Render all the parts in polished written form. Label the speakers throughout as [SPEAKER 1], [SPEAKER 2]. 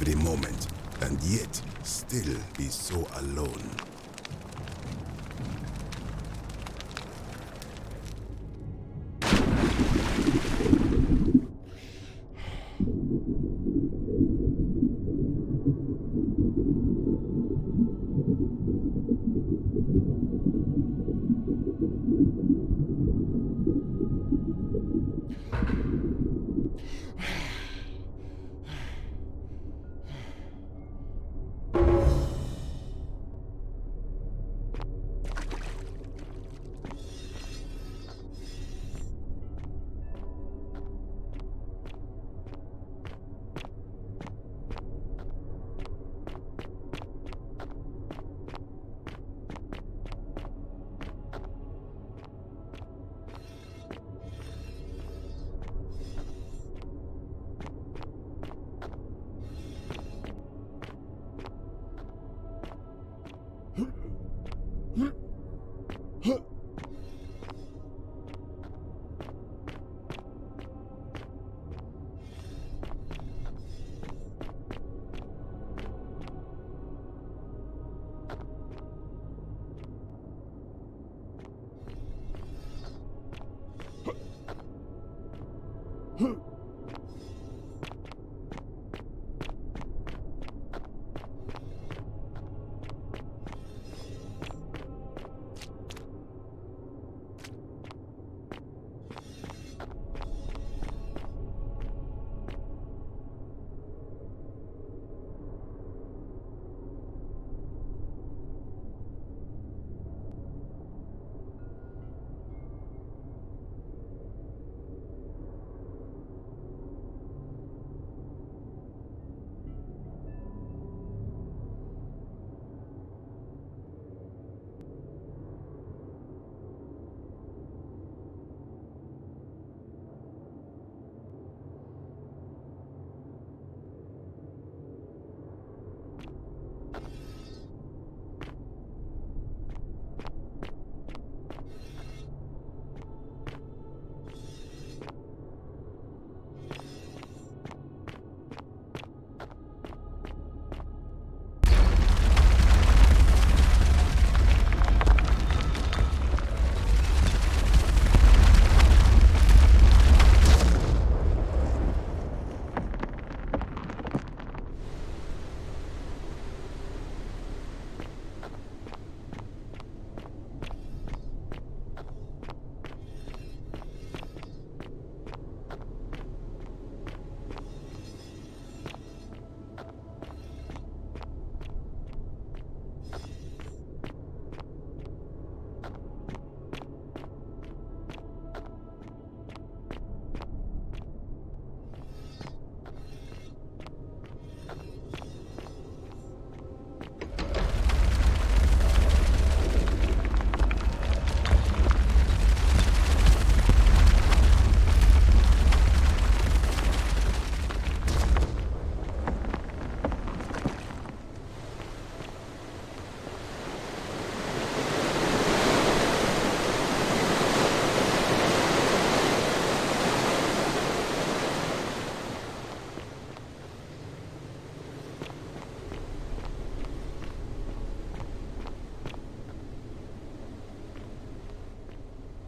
[SPEAKER 1] every moment, and yet still be so alone.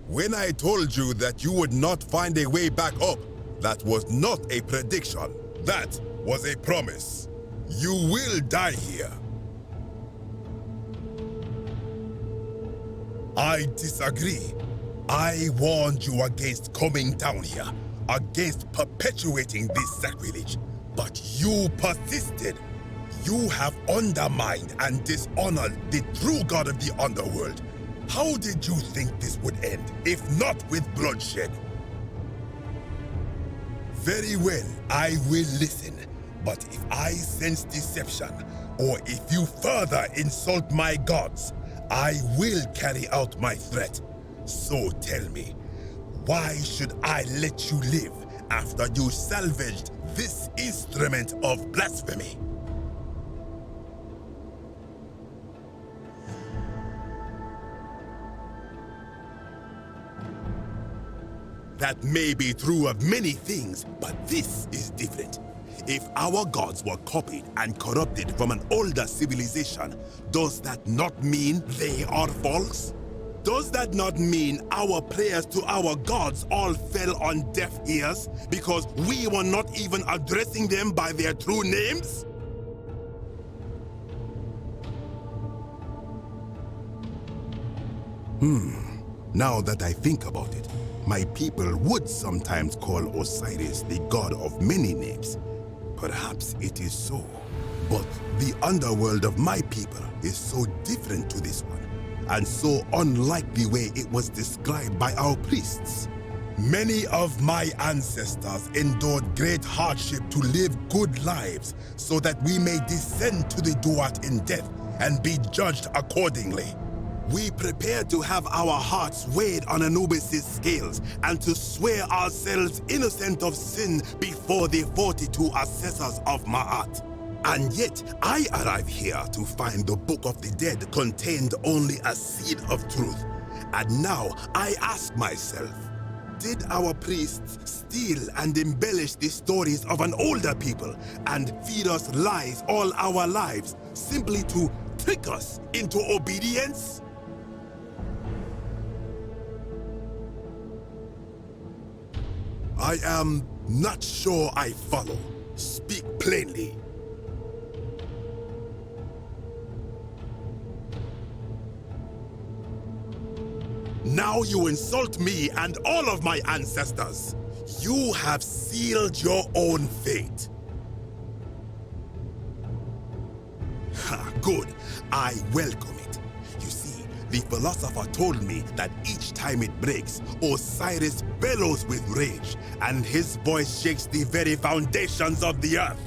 [SPEAKER 1] When I told you that you would not find a way back up, that was not a prediction. That was a promise. You will die here. I disagree. I warned you against coming down here, against perpetuating this sacrilege, but you persisted. You have undermined and dishonored the true God of the underworld. How did you think this would end, if not with bloodshed? Very well, I will listen. But if I sense deception, or if you further insult my gods, I will carry out my threat. So tell me, why should I let you live after you salvaged this instrument of blasphemy? That may be true of many things, but this is different. If our gods were copied and corrupted from an older civilization, does that not mean they are false? Does that not mean our prayers to our gods all fell on deaf ears because we were not even addressing them by their true names? Now that I think about it, my people would sometimes call Osiris the god of many names. Perhaps it is so. But the underworld of my people is so different to this one, and so unlike the way it was described by our priests. Many of my ancestors endured great hardship to live good lives so that we may descend to the Duat in death and be judged accordingly. We prepared to have our hearts weighed on Anubis' scales and to swear ourselves innocent of sin before the 42 assessors of Ma'at. And yet, I arrive here to find the Book of the Dead contained only a seed of truth. And now I ask myself, did our priests steal and embellish the stories of an older people and feed us lies all our lives simply to trick us into obedience? I am not sure I follow. Speak plainly. Now you insult me and all of my ancestors. You have sealed your own fate. Good. I welcome it. You see, the philosopher told me that each time it breaks, Osiris bellows with rage, and his voice shakes the very foundations of the earth.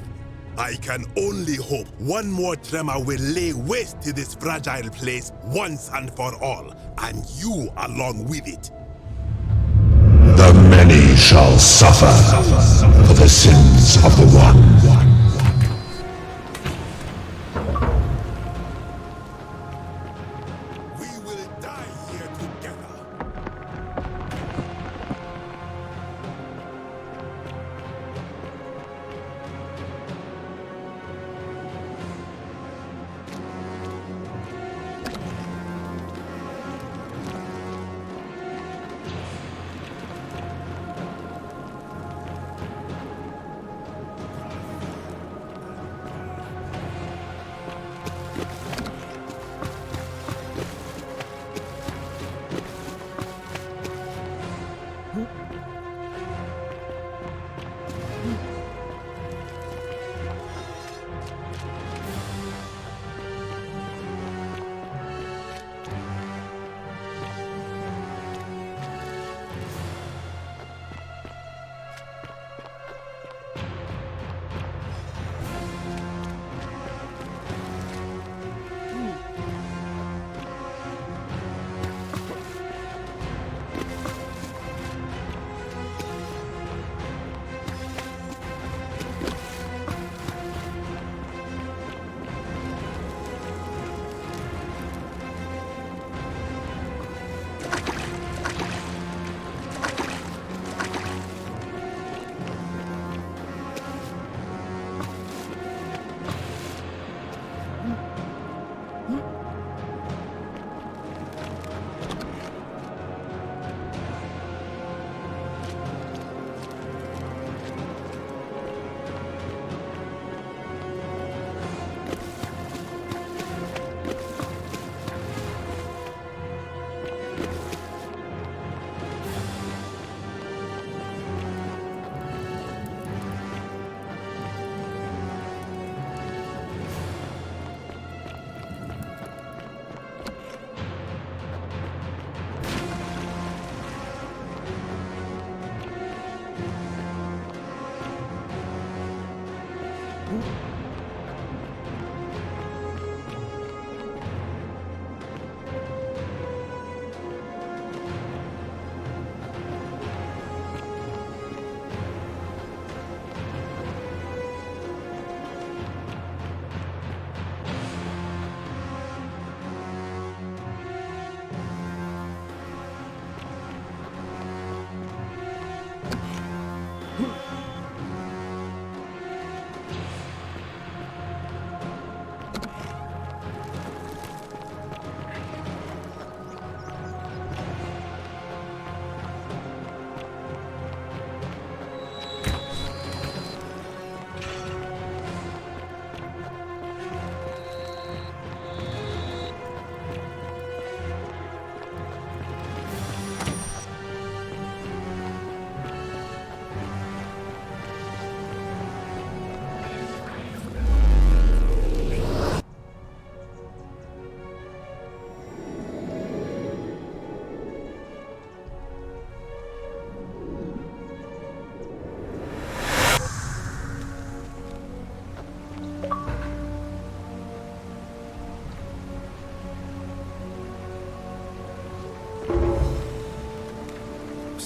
[SPEAKER 1] I can only hope one more tremor will lay waste to this fragile place once and for all, and you along with it.
[SPEAKER 2] The many shall suffer for the sins of the one.
[SPEAKER 1] We will die here together.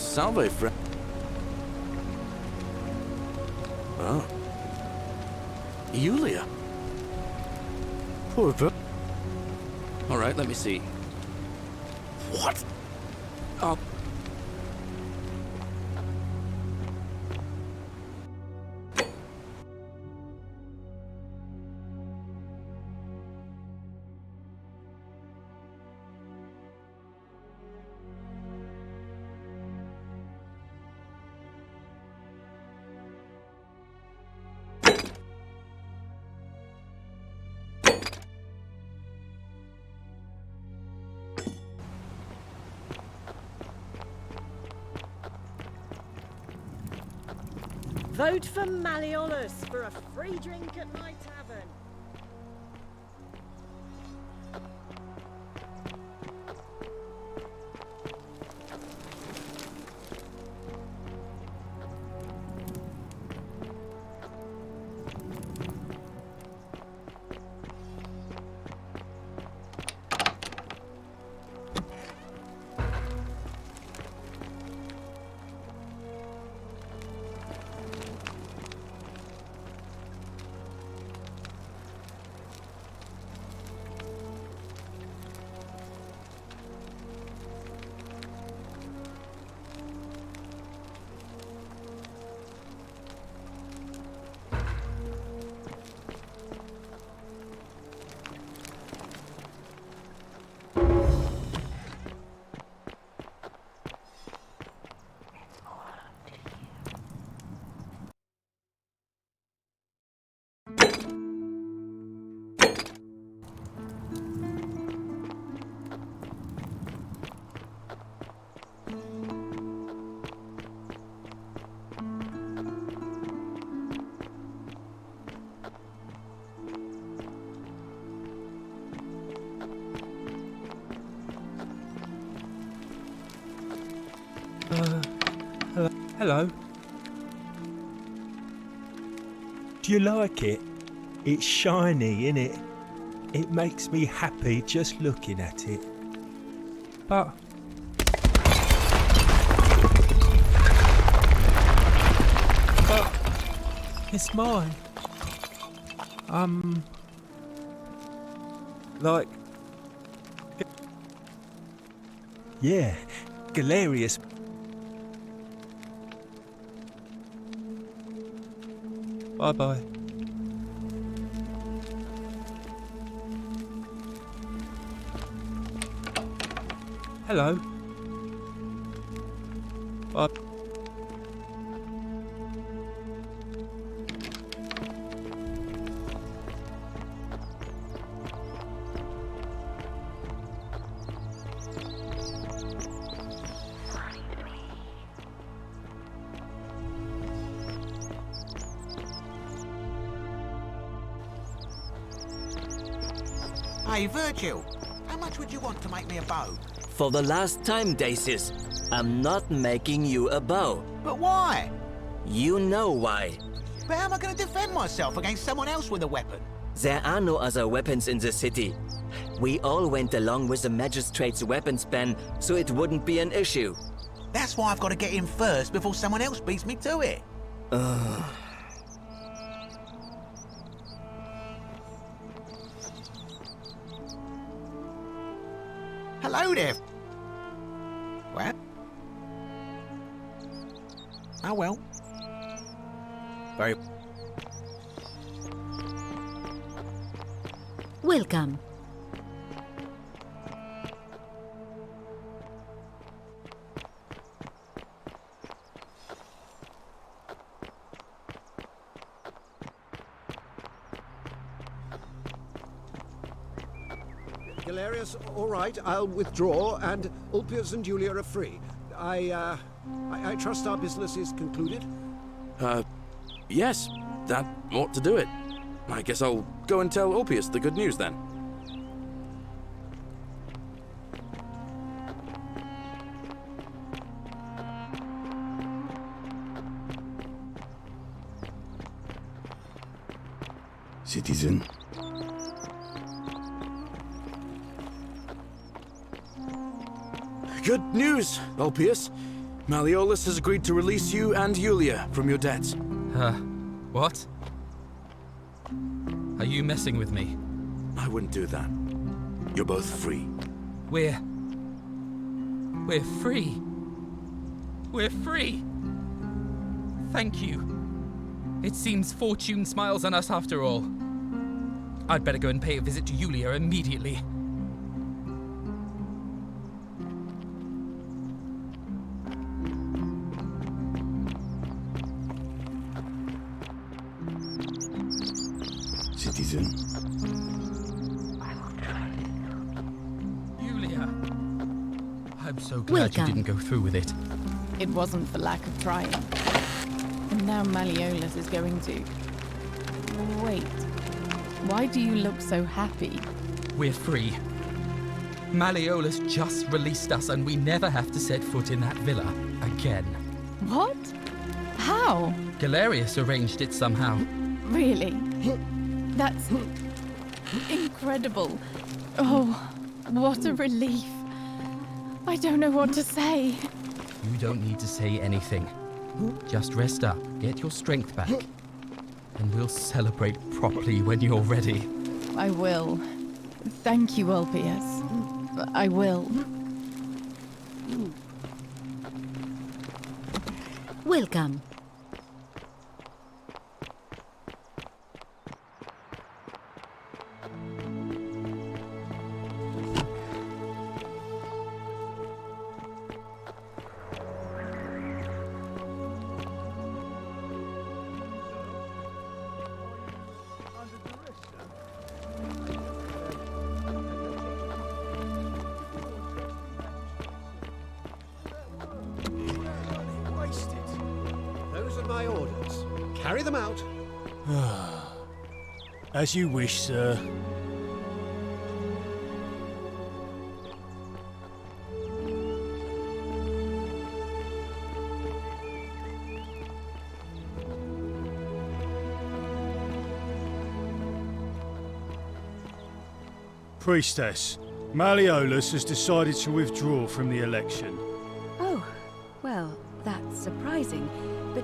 [SPEAKER 3] Salve, friend. Oh. Yulia. Poor bro. Alright, let me see. What? Oh.
[SPEAKER 4] Vote for Malleolus for a free drink at my tavern.
[SPEAKER 5] Hello. Do you like it? It's shiny, innit? It makes me happy just looking at it. But it's mine. Like, yeah, Galerius. Bye-bye. Hello. Bye.
[SPEAKER 6] Hey, Virgil, how much would you want to make me a bow?
[SPEAKER 7] For the last time, Dacis, I'm not making you a bow.
[SPEAKER 6] But why?
[SPEAKER 7] You know why.
[SPEAKER 6] But how am I going to defend myself against someone else with a weapon?
[SPEAKER 7] There are no other weapons in the city. We all went along with the magistrate's weapons ban, so it wouldn't be an issue.
[SPEAKER 6] That's why I've got to get in first before someone else beats me to it. Hello there. What? Oh well. Very.
[SPEAKER 8] Welcome.
[SPEAKER 9] Galerius, all right, I'll withdraw, and Ulpius and Julia are free. I trust our business is concluded?
[SPEAKER 3] Yes, that ought to do it. I guess I'll go and tell Ulpius the good news then.
[SPEAKER 10] Citizen.
[SPEAKER 3] Good news, Ulpius.
[SPEAKER 8] Malleolus has agreed to release you and Julia from your debts.
[SPEAKER 11] What? Are you messing with me?
[SPEAKER 8] I wouldn't do that. You're both free.
[SPEAKER 11] We're free. We're free. Thank you. It seems fortune smiles on us after all. I'd better go and pay a visit to Julia immediately.
[SPEAKER 10] Citizen.
[SPEAKER 11] Julia! I'm so glad you didn't go through with it.
[SPEAKER 12] It wasn't for lack of trying. And now Malleolus is going to... Wait. Why do you look so happy?
[SPEAKER 11] We're free. Malleolus just released us and we never have to set foot in that villa again.
[SPEAKER 12] What? How?
[SPEAKER 11] Galerius arranged it somehow.
[SPEAKER 12] Really? That's... incredible. Oh, what a relief. I don't know what to say.
[SPEAKER 11] You don't need to say anything. Just rest up, get your strength back, and we'll celebrate properly when you're ready.
[SPEAKER 12] I will. Thank you, Ulpius. I will.
[SPEAKER 13] Welcome.
[SPEAKER 9] Those are my orders. Carry them out.
[SPEAKER 5] As you wish, sir. Priestess, Malleolus has decided to withdraw from the election.
[SPEAKER 13] Oh, well, that's surprising. But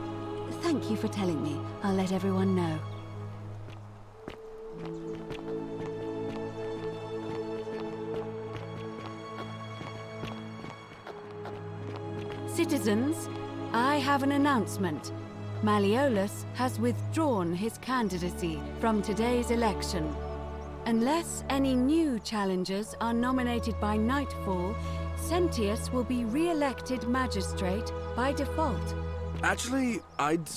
[SPEAKER 13] thank you for telling me. I'll let everyone know. Citizens, I have an announcement. Malleolus has withdrawn his candidacy from today's election. Unless any new challengers are nominated by nightfall, Sentius will be re-elected magistrate by default.
[SPEAKER 8] Actually, I'd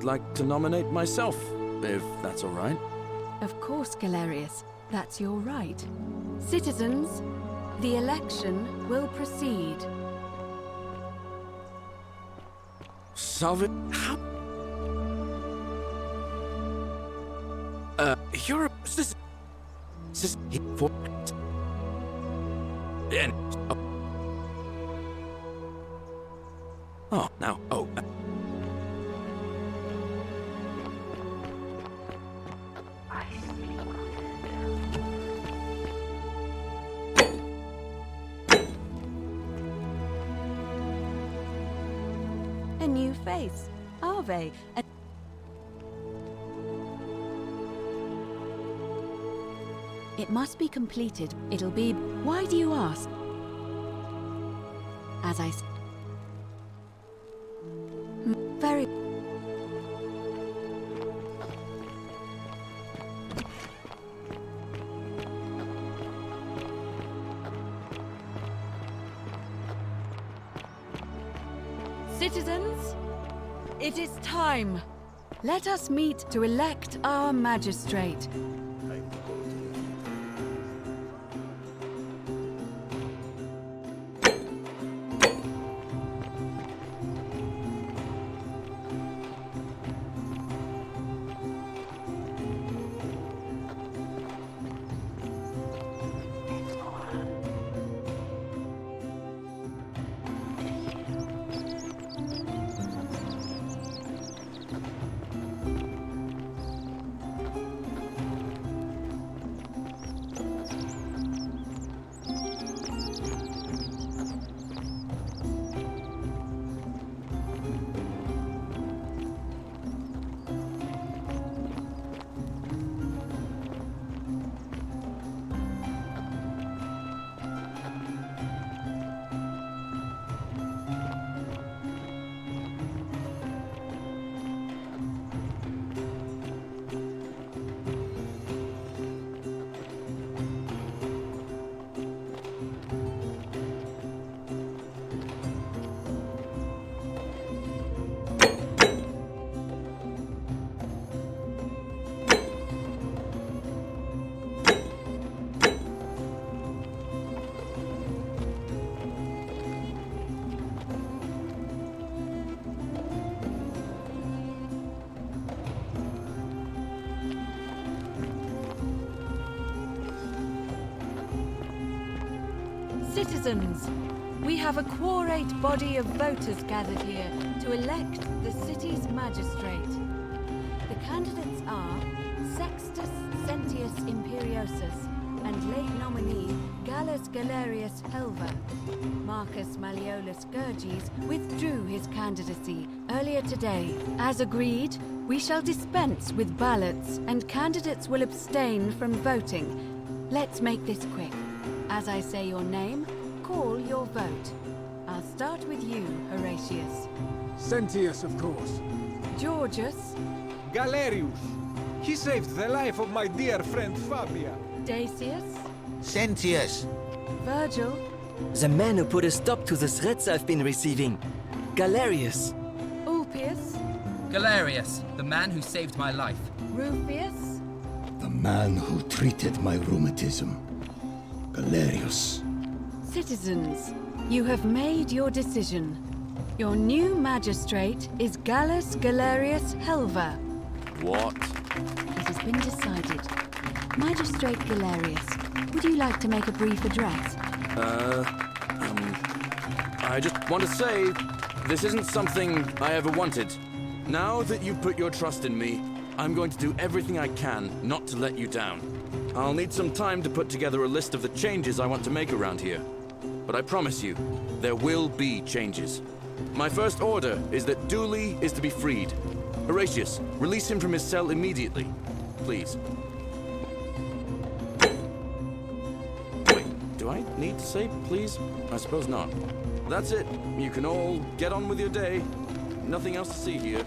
[SPEAKER 8] like to nominate myself, if that's all right.
[SPEAKER 13] Of course, Galerius. That's your right. Citizens, the election will proceed.
[SPEAKER 8] Salve... How... You're a... This for... And... Oh, now... Oh...
[SPEAKER 13] A new face. Ave. It must be completed. It'll be... Why do you ask? As I... Very... Citizens, it is time. Let us meet to elect our magistrate. Citizens, we have a quorate body of voters gathered here to elect the city's magistrate. The candidates are Sextus Sentius Imperiosus and late nominee Gallus Galerius Helver. Marcus Malleolus Gurges withdrew his candidacy earlier today. As agreed, we shall dispense with ballots and candidates will abstain from voting. Let's make this quick. As I say your name, call your vote. I'll start with you, Horatius.
[SPEAKER 14] Sentius, of course.
[SPEAKER 13] Georgius.
[SPEAKER 14] Galerius. He saved the life of my dear friend Fabia.
[SPEAKER 13] Dacius.
[SPEAKER 6] Sentius.
[SPEAKER 13] Virgil.
[SPEAKER 7] The man who put a stop to the threats I've been receiving. Galerius.
[SPEAKER 13] Ulpius.
[SPEAKER 11] Galerius, the man who saved my life.
[SPEAKER 13] Rufius.
[SPEAKER 10] The man who treated my rheumatism. Galerius.
[SPEAKER 13] Citizens, you have made your decision. Your new magistrate is Gallus Galerius Helver.
[SPEAKER 3] What?
[SPEAKER 13] It has been decided. Magistrate Galerius, would you like to make a brief address?
[SPEAKER 8] I just want to say, this isn't something I ever wanted. Now that you've put your trust in me, I'm going to do everything I can not to let you down. I'll need some time to put together a list of the changes I want to make around here. But I promise you, there will be changes. My first order is that Dooley is to be freed. Horatius, release him from his cell immediately. Please. Wait, do I need to say please? I suppose not. That's it. You can all get on with your day. Nothing else to see here.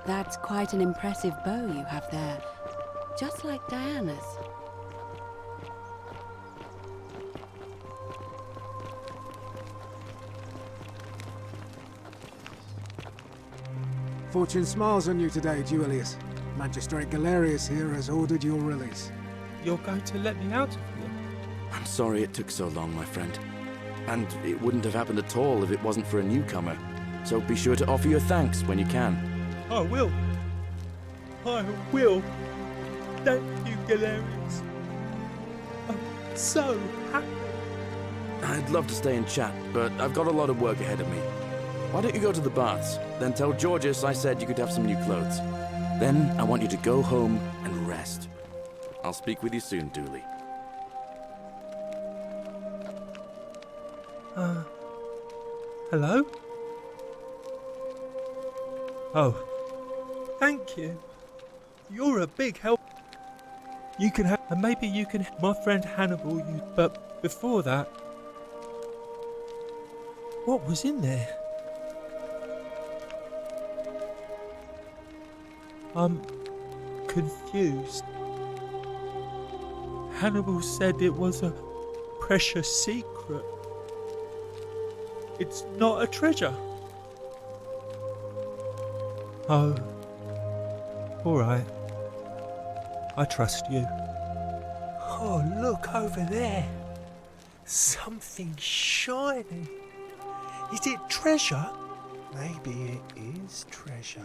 [SPEAKER 13] That's quite an impressive bow you have there. Just like Diana's.
[SPEAKER 14] Fortune smiles on you today, Julius. Magistrate Galerius here has ordered your release.
[SPEAKER 5] You're going to let me out of here?
[SPEAKER 8] I'm sorry it took so long, my friend. And it wouldn't have happened at all if it wasn't for a newcomer. So be sure to offer your thanks when you can.
[SPEAKER 5] I will. I will. Thank you, Galerius. I'm so happy.
[SPEAKER 8] I'd love to stay and chat, but I've got a lot of work ahead of me. Why don't you go to the baths? Then tell Georgius I said you could have some new clothes. Then I want you to go home and rest. I'll speak with you soon, Dooley.
[SPEAKER 5] Hello? Oh, thank you. You're a big help. You can have, and maybe you can help my friend Hannibal. But before that, what was in there? I'm confused. Hannibal said it was a precious secret. It's not a treasure. Oh, all right. I trust you. Oh, look over there. Something shiny. Is it treasure? Maybe it is treasure.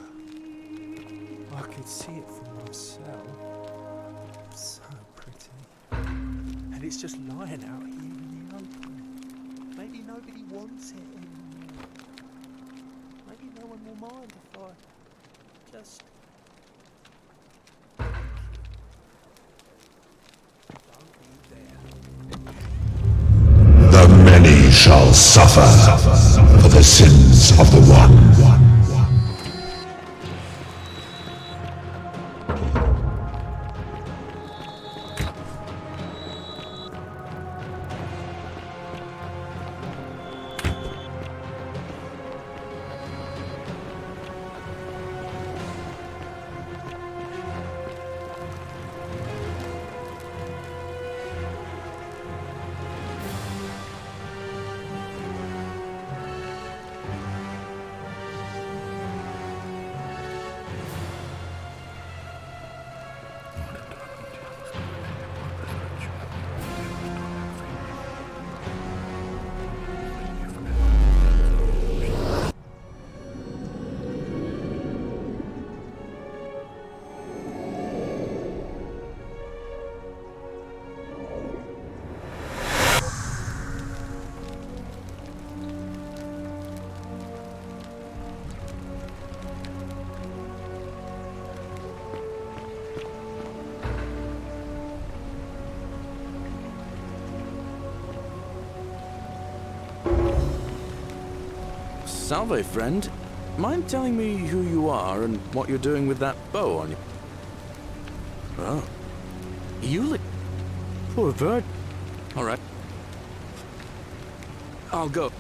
[SPEAKER 5] I could see it for myself. So pretty. And it's just lying out here in the open. Maybe nobody wants it anymore. Maybe no one will mind if I just...
[SPEAKER 2] The many shall suffer for the sins of the one.
[SPEAKER 8] Salve, friend. Mind telling me who you are and what you're doing with that bow on you? Oh. You look... Poor bird. Alright. I'll go.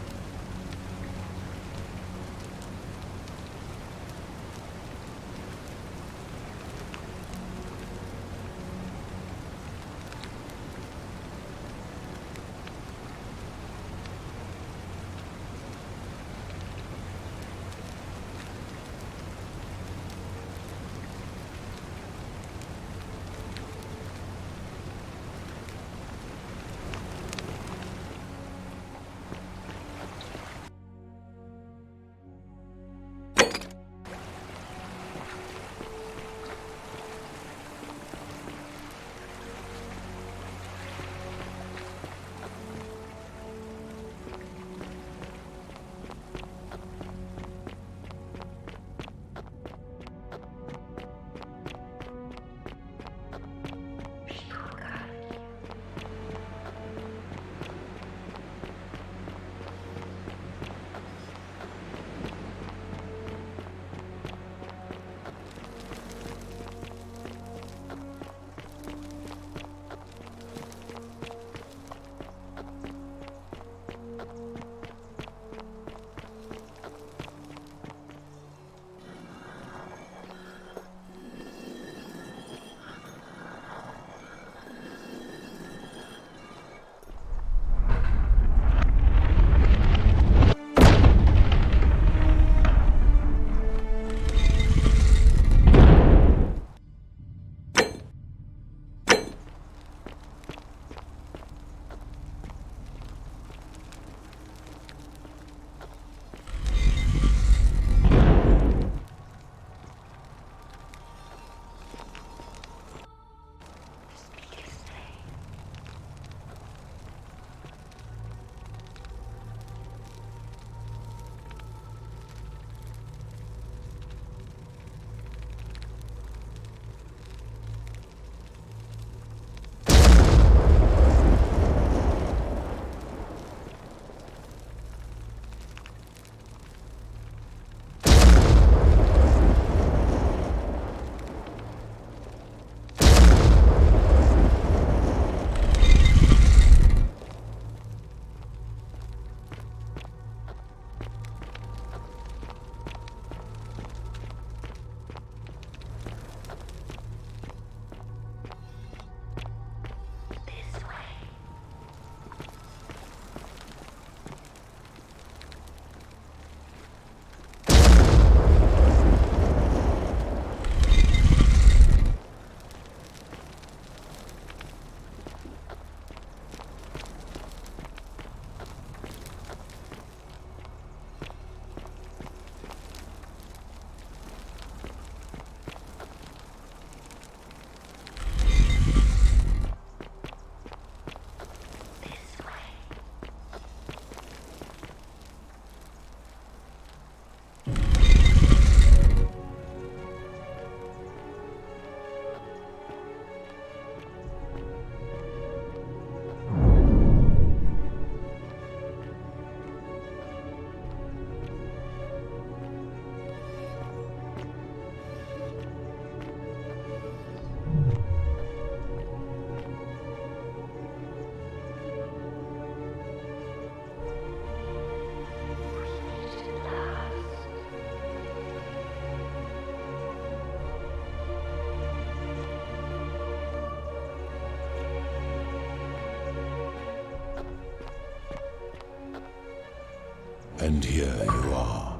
[SPEAKER 2] And here you are.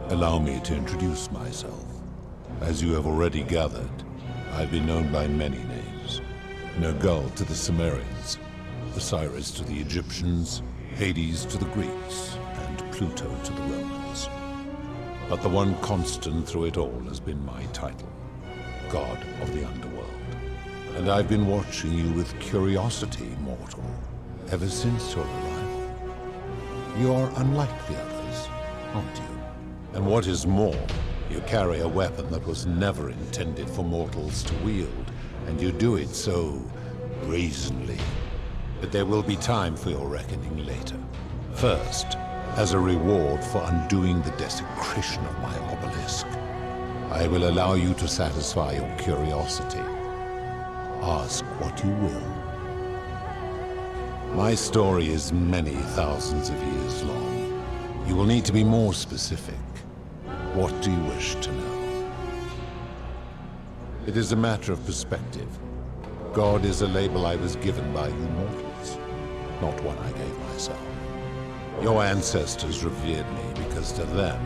[SPEAKER 2] Allow me to introduce myself. As you have already gathered, I've been known by many names. Nergal to the Sumerians, Osiris to the Egyptians, Hades to the Greeks, and Pluto to the Romans. But the one constant through it all has been my title, God of the Underworld. And I've been watching you with curiosity, mortal, ever since your arrival. You're unlike the others, aren't you? And what is more, you carry a weapon that was never intended for mortals to wield, and you do it so brazenly. But there will be time for your reckoning later. First, As a reward for undoing the desecration of my obelisk, I will allow you to satisfy your curiosity. Ask what you will. My story is many thousands of years long. You will need to be more specific. What do you wish to know? It is a matter of perspective. God is a label I was given by you mortals, not one I gave myself. Your ancestors revered me because to them,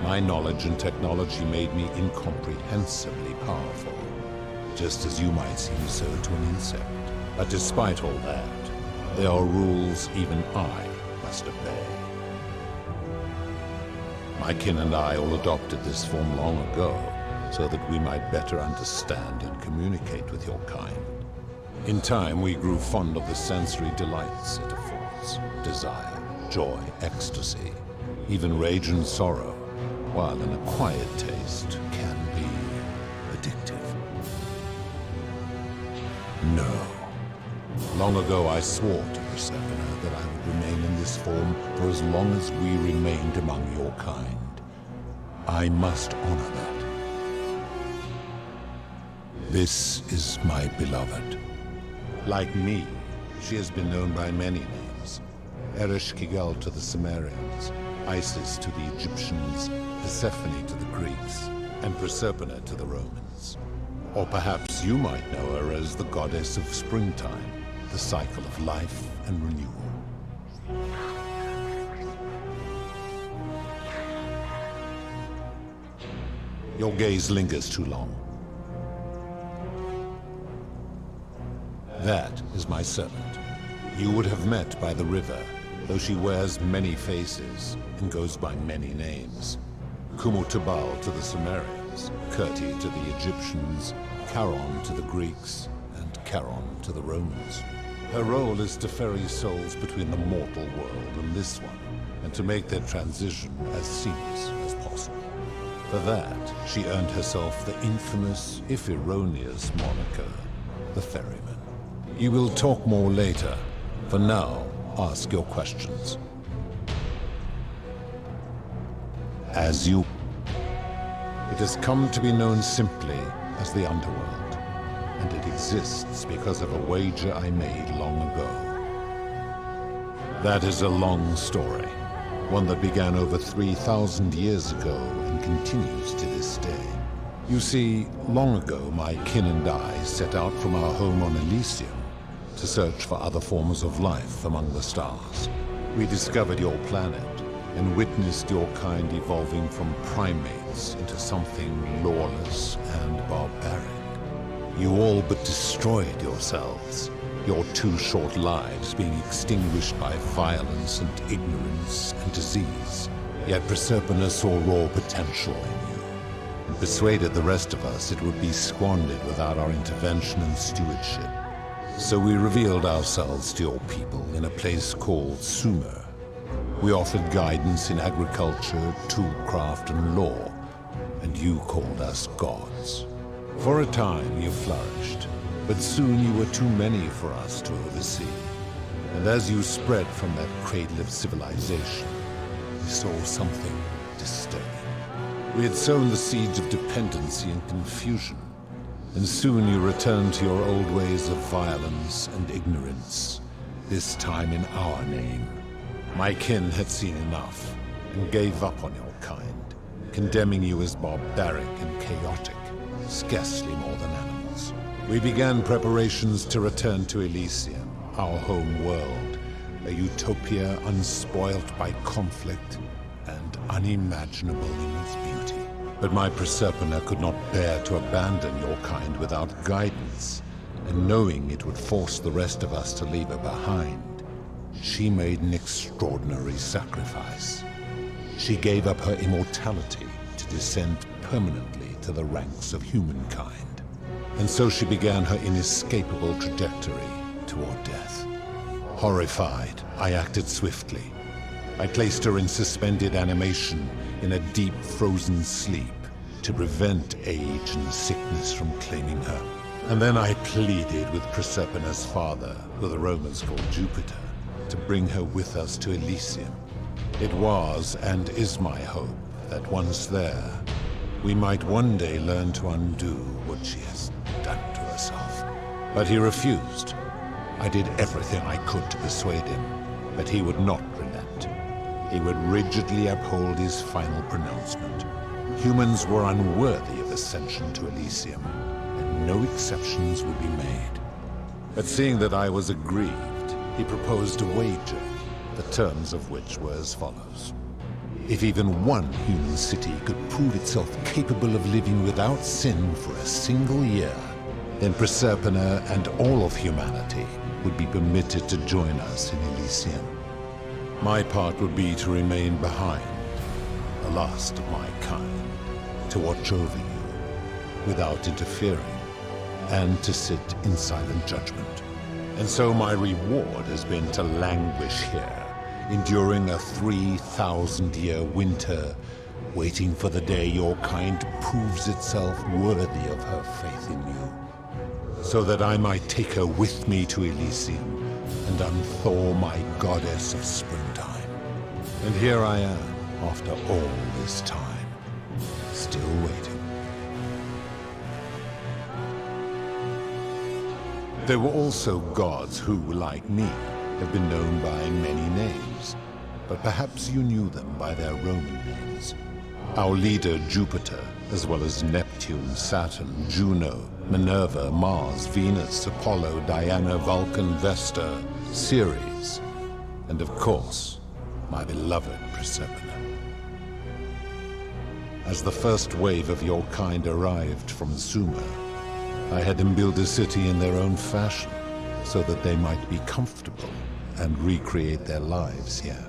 [SPEAKER 2] my knowledge and technology made me incomprehensibly powerful, just as you might seem so to an insect. But despite all that, there are rules even I must obey. My kin and I all adopted this form long ago, so that we might better understand and communicate with your kind. In time, we grew fond of the sensory delights it affords: desire, joy, ecstasy, even rage and sorrow, while an acquired taste can be addictive. No. Long ago, I swore to Persephone that I would remain in this form for as long as we remained among your kind. I must honor that. This is my beloved. Like me, she has been known by many names. Ereshkigal to the Sumerians, Isis to the Egyptians, Persephone to the Greeks, and Proserpina to the Romans. Or perhaps you might know her as the goddess of springtime, the cycle of life and renewal. Your gaze lingers too long. That is my servant. You would have met by the river, though she wears many faces and goes by many names. Kumutubal to the Sumerians, Kirti to the Egyptians, Charon to the Greeks, and Charon to the Romans. Her role is to ferry souls between the mortal world and this one, and to make their transition as seamless as possible. For that, she earned herself the infamous, if erroneous, moniker, the Ferryman. You will talk more later. For now, ask your questions. As you... It has come to be known simply as the Underworld, and it exists because of a wager I made long ago. That is a long story, one that began over 3,000 years ago and continues to this day. You see, long ago my kin and I set out from our home on Elysium to search for other forms of life among the stars. We discovered your planet and witnessed your kind evolving from primates into something lawless and barbaric. You all but destroyed yourselves, your 2 short lives being extinguished by violence and ignorance and disease. Yet Proserpina saw raw potential in you, and persuaded the rest of us it would be squandered without our intervention and stewardship. So we revealed ourselves to your people in a place called Sumer. We offered guidance in agriculture, toolcraft, and law, and you called us gods. For a time you flourished, but soon you were too many for us to oversee. And as you spread from that cradle of civilization, we saw something disturbing. We had sown the seeds of dependency and confusion, and soon you returned to your old ways of violence and ignorance, this time in our name. My kin had seen enough, and gave up on your kind, condemning you as barbaric and chaotic, scarcely more than animals. We began preparations to return to Elysium, our home world, a utopia unspoilt by conflict and unimaginable in its beauty. But my Proserpina could not bear to abandon your kind without guidance, and knowing it would force the rest of us to leave her behind, she made an extraordinary sacrifice. She gave up her immortality to descend permanently to the ranks of humankind. And so she began her inescapable trajectory toward death. Horrified, I acted swiftly. I placed her in suspended animation in a deep frozen sleep to prevent age and sickness from claiming her. And then I pleaded with Proserpina's father, who the Romans called Jupiter, to bring her with us to Elysium. It was and is my hope that once there, we might one day learn to undo what she has done to herself. But he refused. I did everything I could to persuade him, but he would not relent. He would rigidly uphold his final pronouncement. Humans were unworthy of ascension to Elysium, and no exceptions would be made. But seeing that I was aggrieved, he proposed a wager, the terms of which were as follows. If even one human city could prove itself capable of living without sin for a single year, then Proserpina and all of humanity would be permitted to join us in Elysium. My part would be to remain behind, the last of my kind, to watch over you without interfering, and to sit in silent judgment. And so my reward has been to languish here, enduring a 3,000-year winter, waiting for the day your kind proves itself worthy of her faith in you, so that I might take her with me to Elysium and unthaw my goddess of springtime. And here I am, after all this time, still waiting. There were also gods who, like me, have been known by many names, but perhaps you knew them by their Roman names. Our leader, Jupiter, as well as Neptune, Saturn, Juno, Minerva, Mars, Venus, Apollo, Diana, Vulcan, Vesta, Ceres, and of course, my beloved Proserpina. As the first wave of your kind arrived from Sumer, I had them build a city in their own fashion, so that they might be comfortable and recreate their lives here.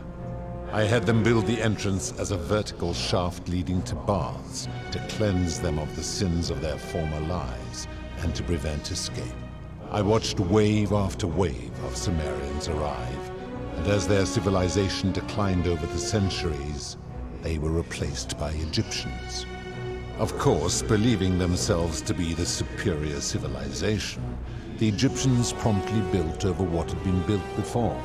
[SPEAKER 2] I had them build the entrance as a vertical shaft leading to baths, to cleanse them of the sins of their former lives, and to prevent escape. I watched wave after wave of Sumerians arrive, and as their civilization declined over the centuries, they were replaced by Egyptians. Of course, believing themselves to be the superior civilization, the Egyptians promptly built over what had been built before,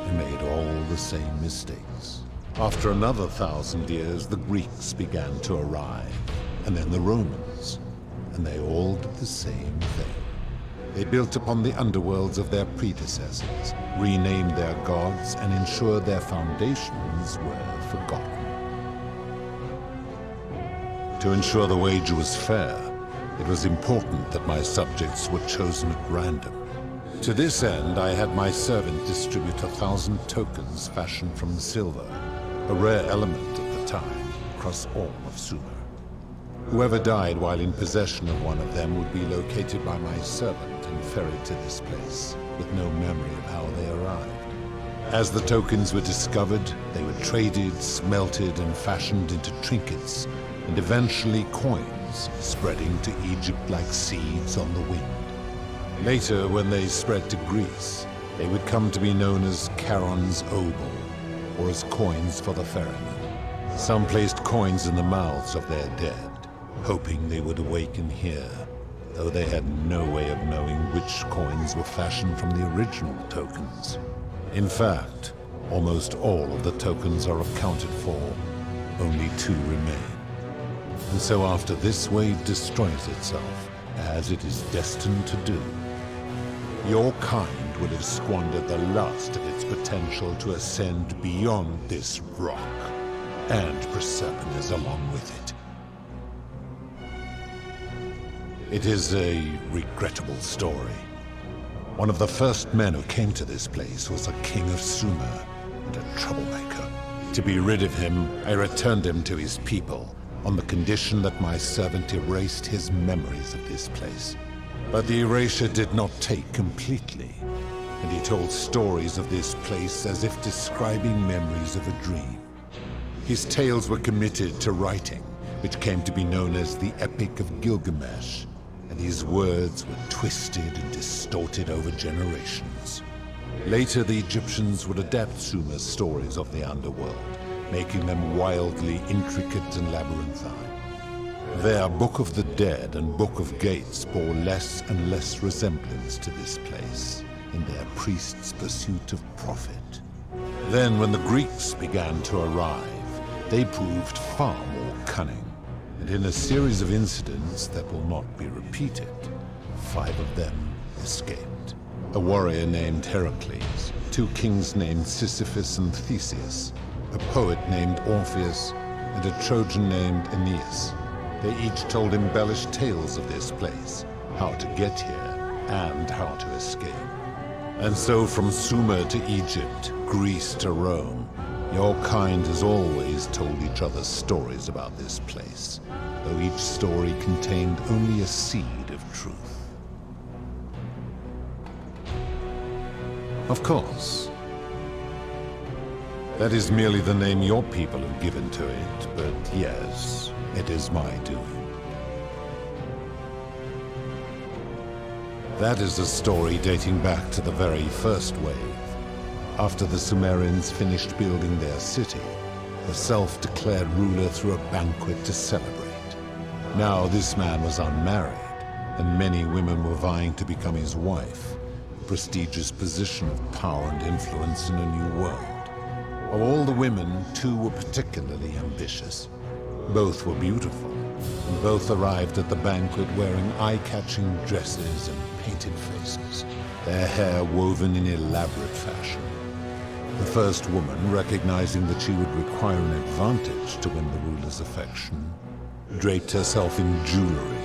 [SPEAKER 2] and made all the same mistakes. After another 1,000 years, the Greeks began to arrive, and then the Romans, and they all did the same thing. They built upon the underworlds of their predecessors, renamed their gods, and ensured their foundations were forgotten. To ensure the wager was fair, it was important that my subjects were chosen at random. To this end, I had my servant distribute 1,000 tokens fashioned from silver, a rare element at the time, across all of Sumer. Whoever died while in possession of one of them would be located by my servant and ferried to this place, with no memory of how they arrived. As the tokens were discovered, they were traded, smelted, and fashioned into trinkets, and eventually coins, spreading to Egypt like seeds on the wind. Later, when they spread to Greece, they would come to be known as Charon's obol, or as coins for the ferryman. Some placed coins in the mouths of their dead, hoping they would awaken here, though they had no way of knowing which coins were fashioned from the original tokens. In fact, almost all of the tokens are accounted for, only 2 remain. And so after this wave destroys itself, as it is destined to do, your kind would have squandered the last of its potential to ascend beyond this rock, and Proserpina's along with it. It is a regrettable story. One of the first men who came to this place was a king of Sumer, and a troublemaker. To be rid of him, I returned him to his people, on the condition that my servant erased his memories of this place. But the erasure did not take completely, and he told stories of this place as if describing memories of a dream. His tales were committed to writing, which came to be known as the Epic of Gilgamesh, and his words were twisted and distorted over generations. Later, the Egyptians would adapt Sumer's stories of the underworld, making them wildly intricate and labyrinthine. Their Book of the Dead and Book of Gates bore less and less resemblance to this place in their priests' pursuit of profit. Then, when the Greeks began to arrive, they proved far more cunning. And in a series of incidents that will not be repeated, 5 of them escaped. A warrior named Heracles, 2 kings named Sisyphus and Theseus, a poet named Orpheus, and a Trojan named Aeneas. They each told embellished tales of this place, how to get here, and how to escape. And so from Sumer to Egypt, Greece to Rome, your kind has always told each other stories about this place, though each story contained only a seed of truth. Of course, that is merely the name your people have given to it, but yes, it is my doing. That is a story dating back to the very first wave. After the Sumerians finished building their city, the self-declared ruler threw a banquet to celebrate. Now this man was unmarried, and many women were vying to become his wife, a prestigious position of power and influence in a new world. Of all the women, 2 were particularly ambitious. Both were beautiful, and both arrived at the banquet wearing eye-catching dresses and painted faces, their hair woven in elaborate fashion. The first woman, recognizing that she would require an advantage to win the ruler's affection, draped herself in jewelry,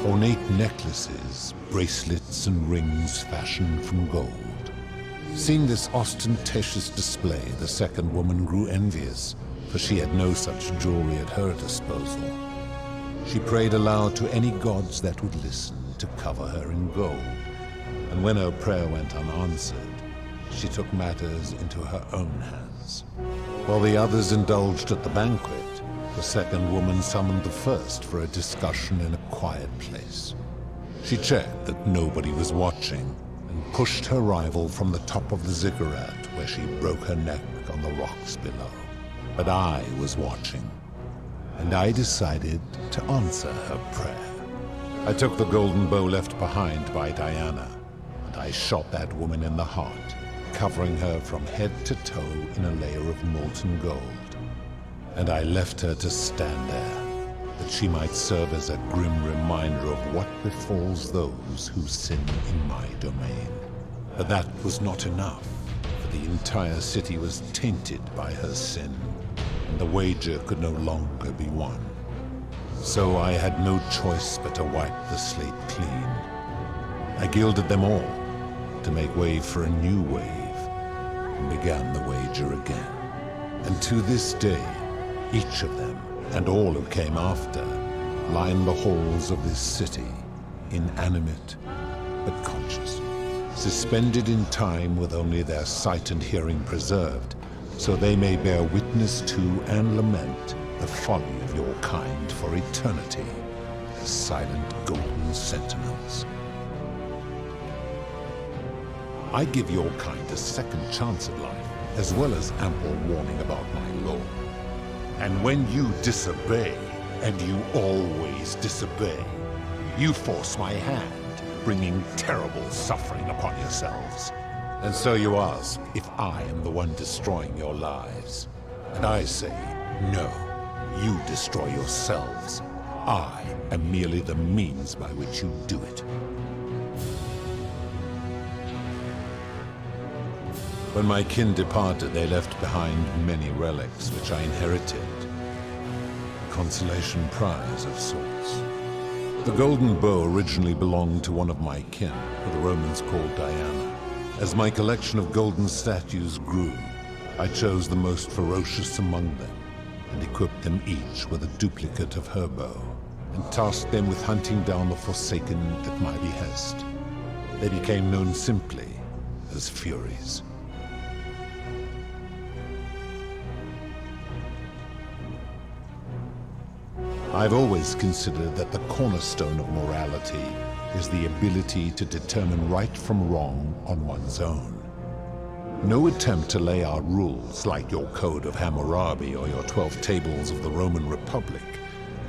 [SPEAKER 2] ornate necklaces, bracelets, and rings fashioned from gold. Seeing this ostentatious display, the second woman grew envious, for she had no such jewelry at her disposal. She prayed aloud to any gods that would listen to cover her in gold, and when her prayer went unanswered, she took matters into her own hands. While the others indulged at the banquet, the second woman summoned the first for a discussion in a quiet place. She checked that nobody was watching, and pushed her rival from the top of the ziggurat, where she broke her neck on the rocks below. But I was watching, and I decided to answer her prayer. I took the golden bow left behind by Diana, and I shot that woman in the heart, covering her from head to toe in a layer of molten gold. And I left her to stand there, that she might serve as a grim reminder of what befalls those who sin in my domain. But that was not enough, for the entire city was tainted by her sin, and the wager could no longer be won. So I had no choice but to wipe the slate clean. I gilded them all, to make way for a new wave, and began the wager again. And to this day, each of them, and all who came after, line the halls of this city, inanimate but conscious, suspended in time with only their sight and hearing preserved, so they may bear witness to and lament the folly of your kind for eternity, as silent golden sentinels. I give your kind a second chance at life, as well as ample warning about my law. And when you disobey, and you always disobey, you force my hand, bringing terrible suffering upon yourselves. And so you ask if I am the one destroying your lives. And I say, no, you destroy yourselves. I am merely the means by which you do it. When my kin departed, they left behind many relics which I inherited. A consolation prize of sorts. The golden bow originally belonged to one of my kin, who the Romans called Diana. As my collection of golden statues grew, I chose the most ferocious among them, and equipped them each with a duplicate of her bow, and tasked them with hunting down the Forsaken at my behest. They became known simply as Furies. I've always considered that the cornerstone of morality is the ability to determine right from wrong on one's own. No attempt to lay out rules like your Code of Hammurabi or your 12 Tables of the Roman Republic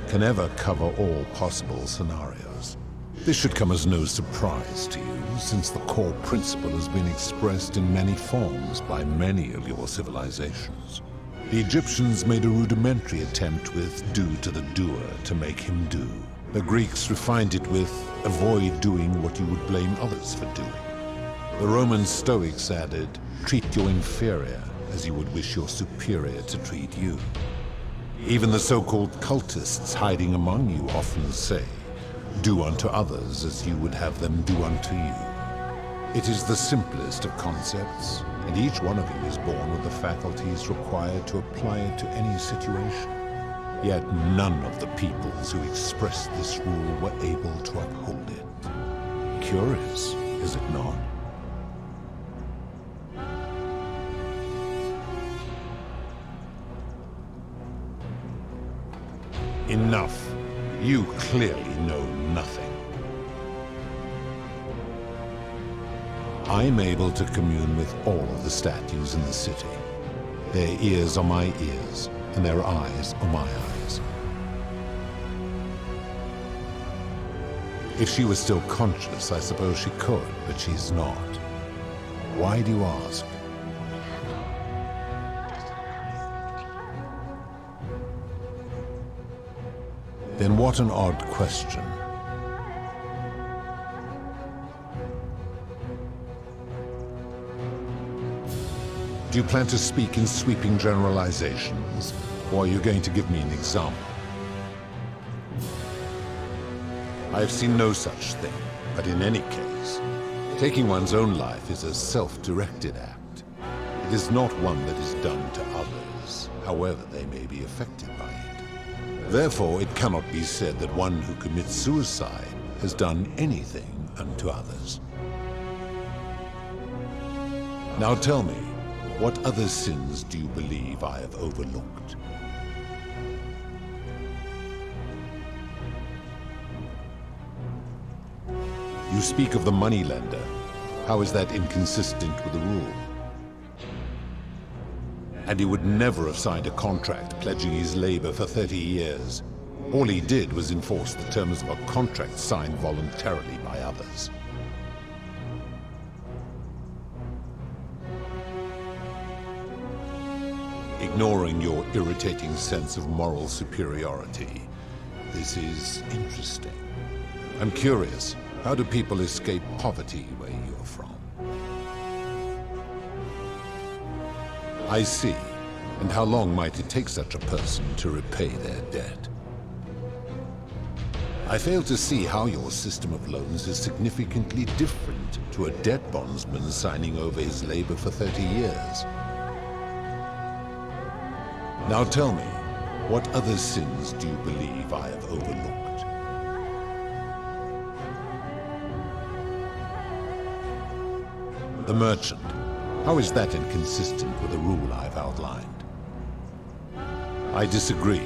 [SPEAKER 2] can ever cover all possible scenarios. This should come as no surprise to you, since the core principle has been expressed in many forms by many of your civilizations. The Egyptians made a rudimentary attempt with "do to the doer" to make him do. The Greeks refined it with "avoid doing what you would blame others for doing." The Roman Stoics added, "treat your inferior as you would wish your superior to treat you." Even the so-called cultists hiding among you often say, "Do unto others as you would have them do unto you." It is the simplest of concepts, and each one of you is born with the faculties required to apply it to any situation. Yet none of the peoples who expressed this rule were able to uphold it. Curious, is it not? Enough. You clearly know nothing. I'm able to commune with all of the statues in the city. Their ears are my ears, and their eyes are my eyes. If she was still conscious, I suppose she could, but she's not. Why do you ask? Then what an odd question. Do you plan to speak in sweeping generalizations, or are you going to give me an example? I have seen no such thing, but in any case, taking one's own life is a self-directed act. It is not one that is done to others, however they may be affected by it. Therefore, it cannot be said that one who commits suicide has done anything unto others. Now tell me, what other sins do you believe I have overlooked? You speak of the moneylender. How is that inconsistent with the rule? And he would never have signed a contract pledging his labor for 30 years. All he did was enforce the terms of a contract signed voluntarily by others. Ignoring your irritating sense of moral superiority, this is interesting. I'm curious, how do people escape poverty where you're from? I see. And how long might it take such a person to repay their debt? I fail to see how your system of loans is significantly different to a debt bondsman signing over his labor for 30 years. Now tell me, what other sins do you believe I have overlooked? The merchant. How is that inconsistent with the rule I've outlined? I disagree.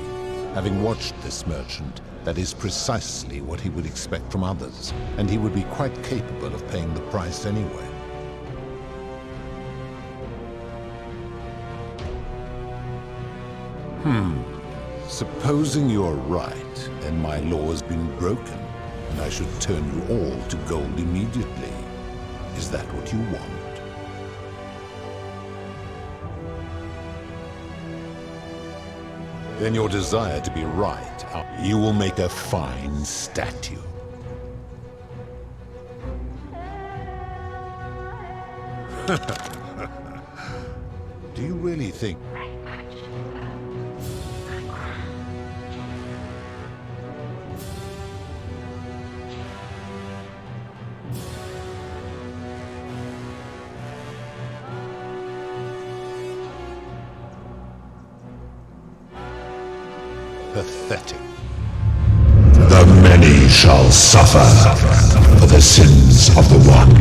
[SPEAKER 2] Having watched this merchant, that is precisely what he would expect from others, and he would be quite capable of paying the price anyway. Supposing you're right, then my law has been broken, and I should turn you all to gold immediately. Is that what you want? Then your desire to be right, you will make a fine statue. Do you really think... Pathetic. The many shall suffer for the sins of the one.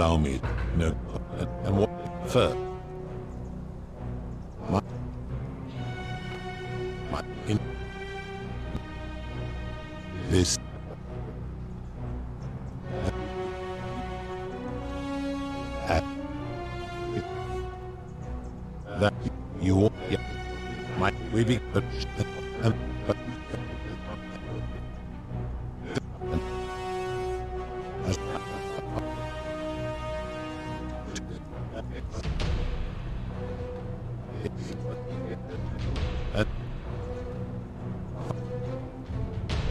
[SPEAKER 2] Allow me. No. And what? First. In this. That you. Yeah. We be.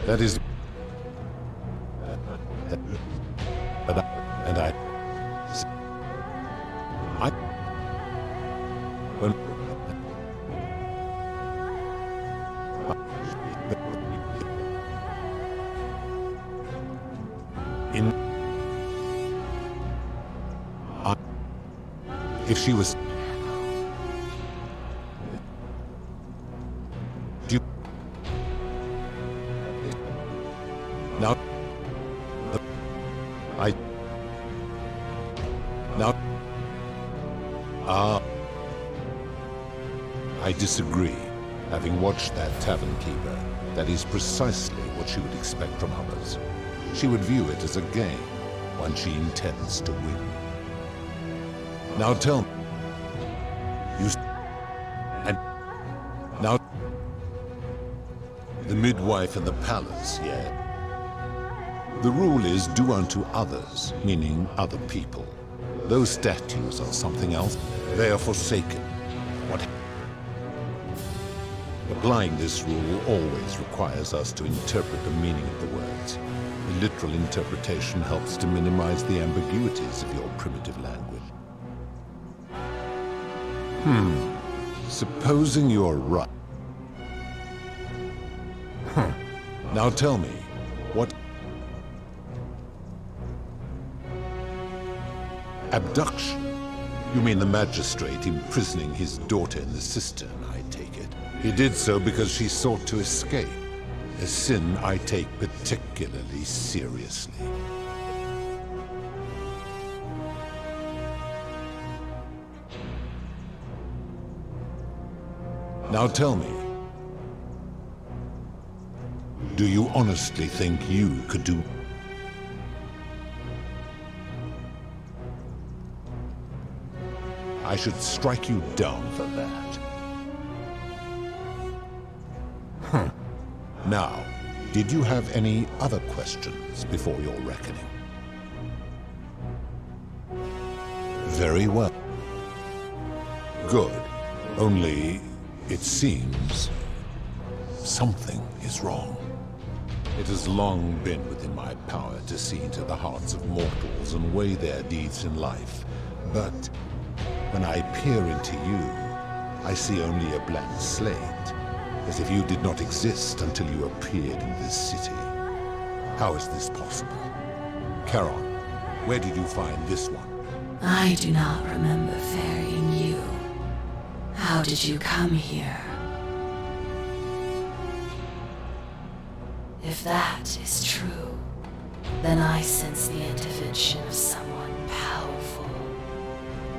[SPEAKER 2] That is, and I, when in, if she was. Now, I disagree. Having watched that tavern keeper, that is precisely what she would expect from others. She would view it as a game, one she intends to win. Now tell me, the midwife in the palace, yeah. The rule is do unto others, meaning other people. Those statues are something else. They are forsaken. What? Applying this rule always requires us to interpret the meaning of the words. The literal interpretation helps to minimize the ambiguities of your primitive language. Supposing you're right. Now tell me, what... Abduction? You mean the magistrate imprisoning his daughter in the cistern, I take it. He did so because she sought to escape. A sin I take particularly seriously. Now tell me, do you honestly think you could do... I should strike you down for that. Now, did you have any other questions before your reckoning? Very well. Good. Only, it seems, something is wrong. It has long been within my power to see into the hearts of mortals and weigh their deeds in life. But when I peer into you, I see only a blank slate, as if you did not exist until you appeared in this city. How is this possible? Charon, where did you find this one?
[SPEAKER 15] I do not remember ferrying you. How did you come here? If that is true, then I sense the intervention of someone powerful.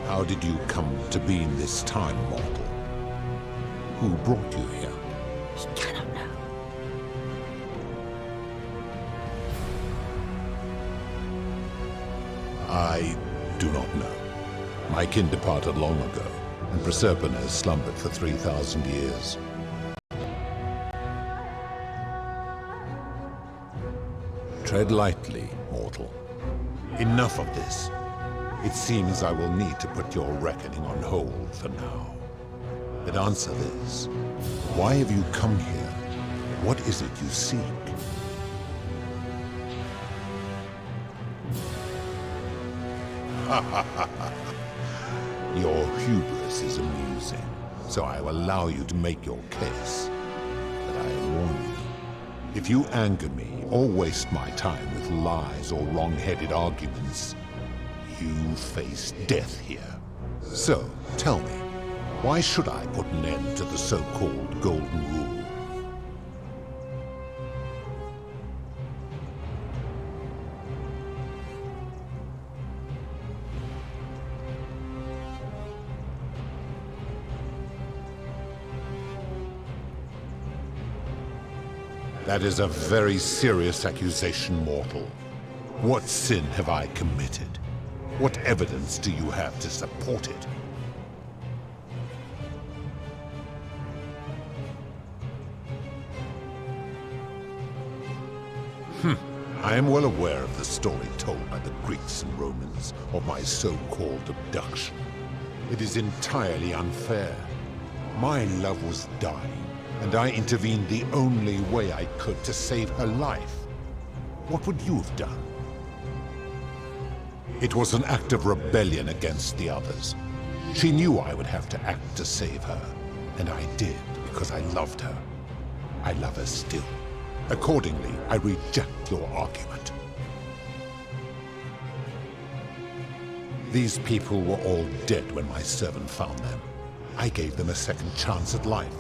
[SPEAKER 2] How did you come to be in this time, mortal? Who brought you here?
[SPEAKER 15] He cannot know.
[SPEAKER 2] I do not know. My kin departed long ago, and Proserpine has slumbered for 3,000 years. Tread lightly, mortal. Enough of this. It seems I will need to put your reckoning on hold for now. But answer this. Why have you come here? What is it you seek? Your hubris is amusing, so I will allow you to make your case. But I warn you, if you anger me or waste my time with lies or wrong-headed arguments, you face death here. So, tell me, why should I put an end to the so-called Golden Rule? That is a very serious accusation, mortal. What sin have I committed? What evidence do you have to support it? I am well aware of the story told by the Greeks and Romans of my so-called abduction. It is entirely unfair. My love was dying, and I intervened the only way I could to save her life. What would you have done? It was an act of rebellion against the others. She knew I would have to act to save her, and I did because I loved her. I love her still. Accordingly, I reject your argument. These people were all dead when my servant found them. I gave them a second chance at life.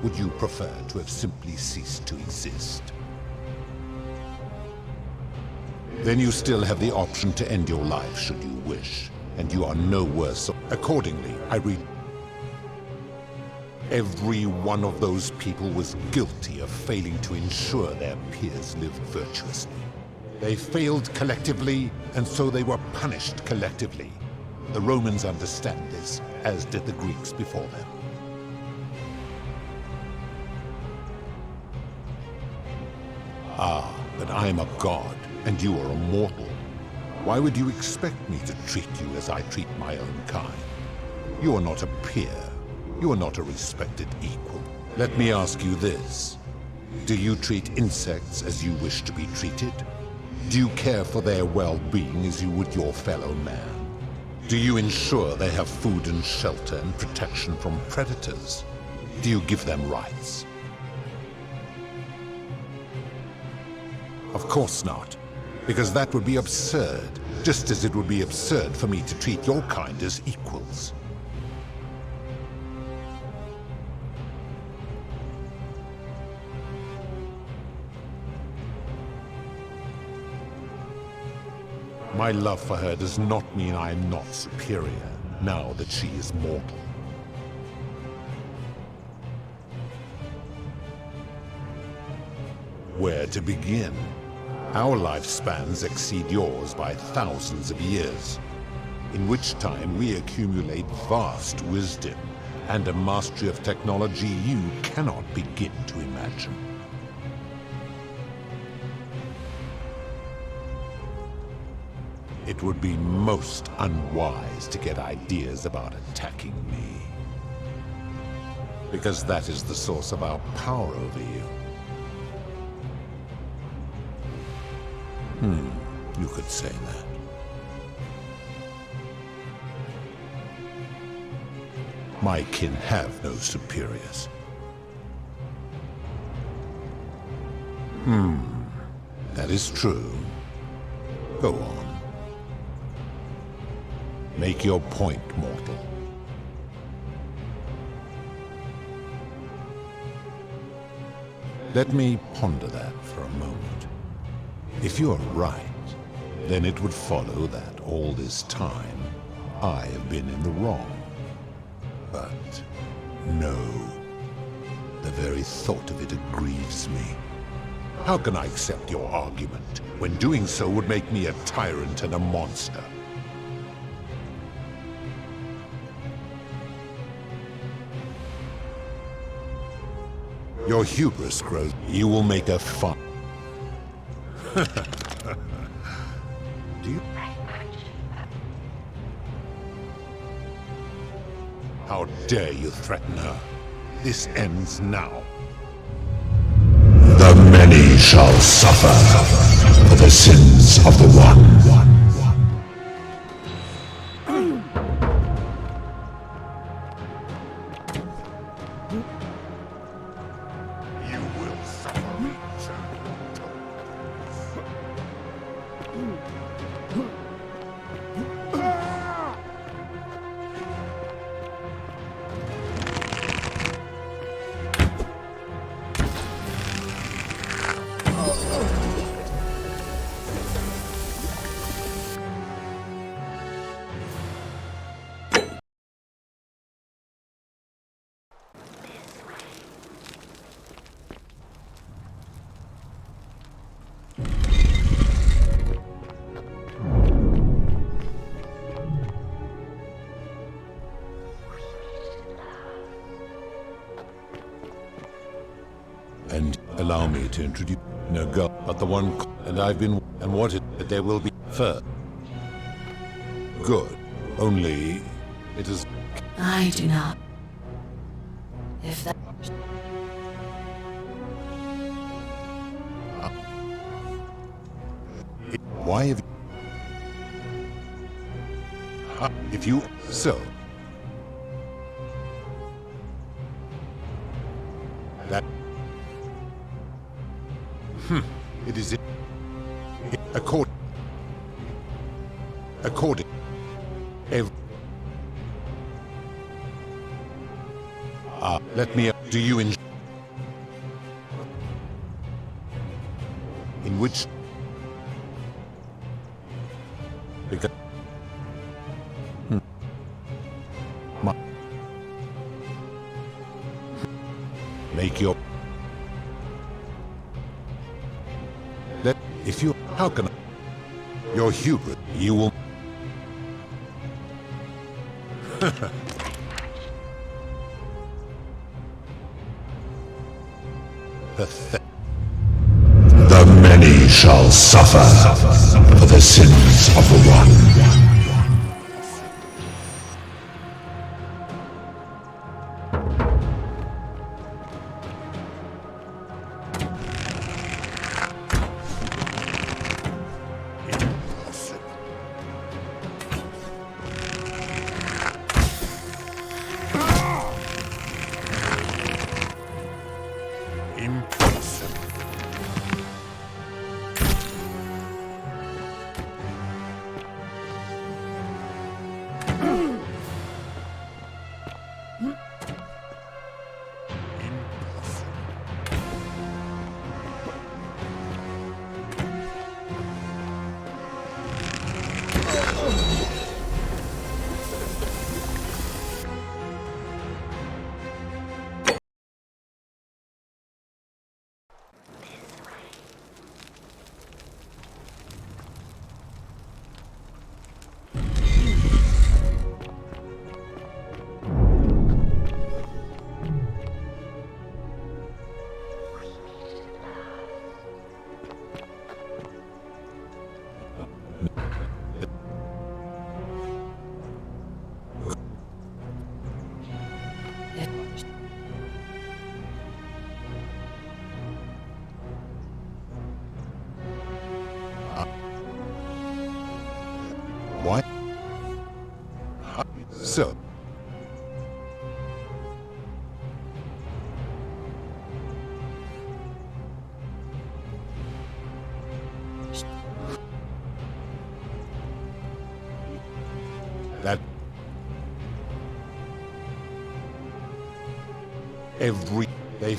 [SPEAKER 2] Would you prefer to have simply ceased to exist? Then you still have the option to end your life should you wish, and you are no worse. Accordingly, every one of those people was guilty of failing to ensure their peers lived virtuously. They failed collectively, and so they were punished collectively. The Romans understand this, as did the Greeks before them. Ah, but I am a god, and you are a mortal. Why would you expect me to treat you as I treat my own kind? You are not a peer. You are not a respected equal. Let me ask you this. Do you treat insects as you wish to be treated? Do you care for their well-being as you would your fellow man? Do you ensure they have food and shelter and protection from predators? Do you give them rights? Of course not, because that would be absurd, just as it would be absurd for me to treat your kind as equals. My love for her does not mean I am not superior, now that she is mortal. Where to begin? Our lifespans exceed yours by thousands of years, in which time we accumulate vast wisdom and a mastery of technology you cannot begin to imagine. It would be most unwise to get ideas about attacking me, because that is the source of our power over you. You could say that. My kin have no superiors. That is true. Go on. Make your point, mortal. Let me ponder that for a moment. If you are right, then it would follow that all this time I have been in the wrong. But no, the very thought of it grieves me. How can I accept your argument when doing so would make me a tyrant and a monster? Your hubris grows. You will make a fun. Do you? How dare you threaten her? This ends now.
[SPEAKER 10] The many shall suffer for the sins of the one.
[SPEAKER 2] And allow me to introduce no girl, but the one, and I've been, and wanted that there will be fur. Good. Only, it is.
[SPEAKER 15] I do not. If that...
[SPEAKER 2] Why have you... If you... So... That... It is... According... Let me... Do you in which... Because... Make your... If you... How can I... Your hubris, you will...
[SPEAKER 10] The many shall suffer for the sins of the one.
[SPEAKER 2] Why? So... That... Every... They...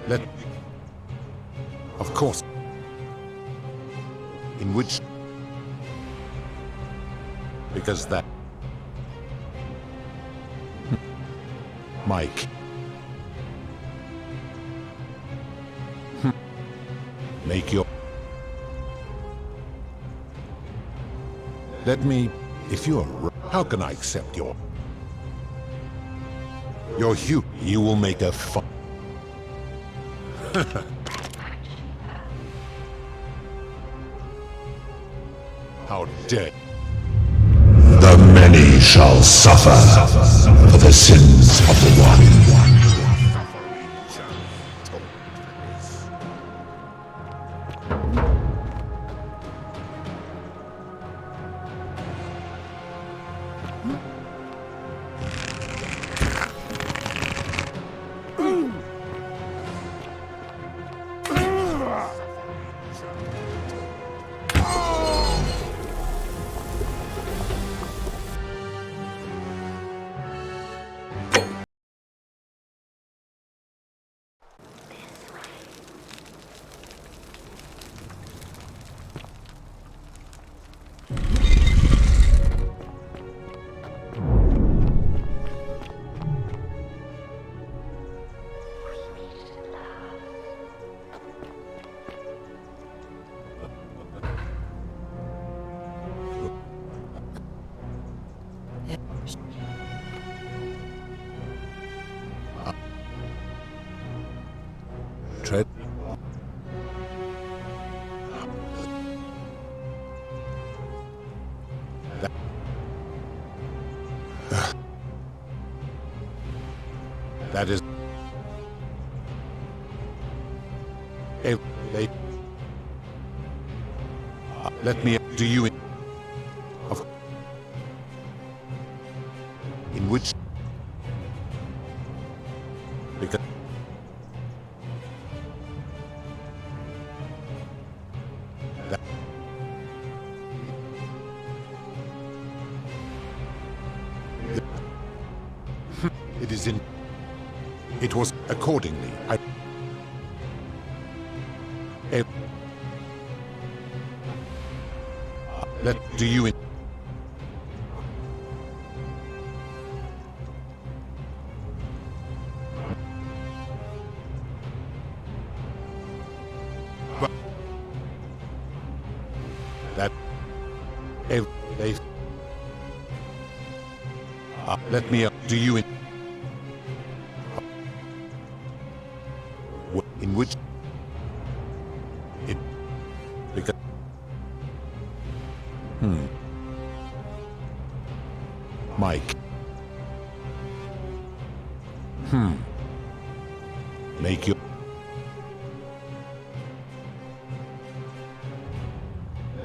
[SPEAKER 2] Let... Of course. In which... Because that... Mike. Make your... Let me... If you're... How can I accept your... Your hue? You will make a fun... How dare...
[SPEAKER 10] The many shall suffer for the sins of the one.
[SPEAKER 2] That is... Let me do you in which... Because... That... It is in... It was accordingly. Let do you in... That... Let me do you in... In which... It... Because... Mike. Make your...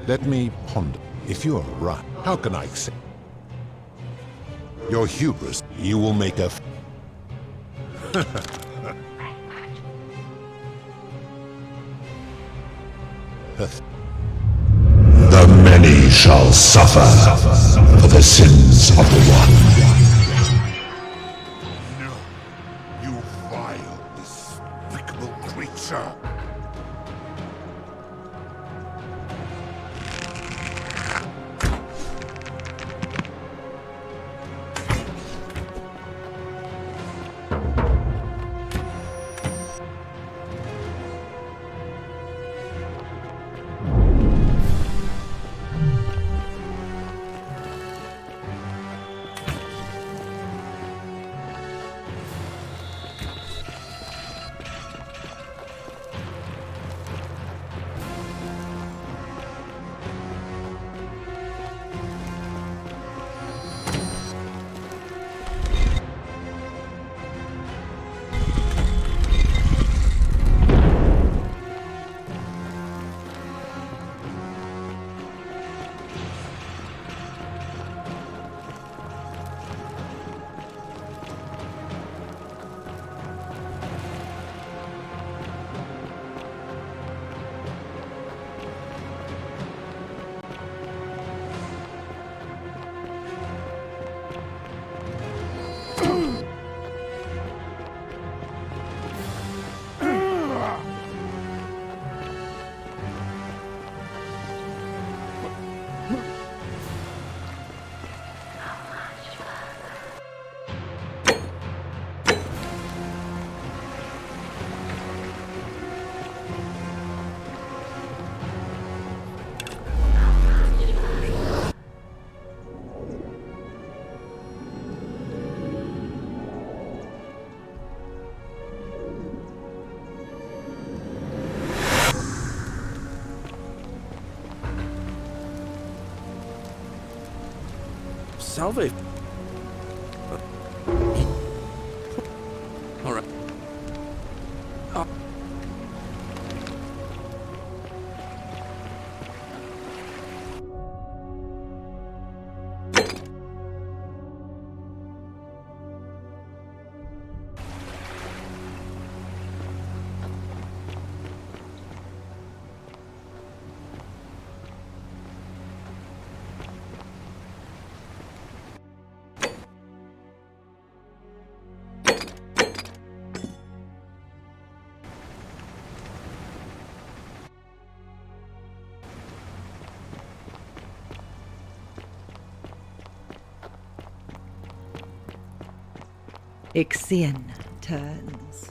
[SPEAKER 2] Let me ponder. If you are right, how can I accept your hubris? You will make a...
[SPEAKER 10] The many shall suffer for the sins of the one.
[SPEAKER 1] No, you vile, despicable creature.
[SPEAKER 8] Salve. All right.
[SPEAKER 16] Ixion turns.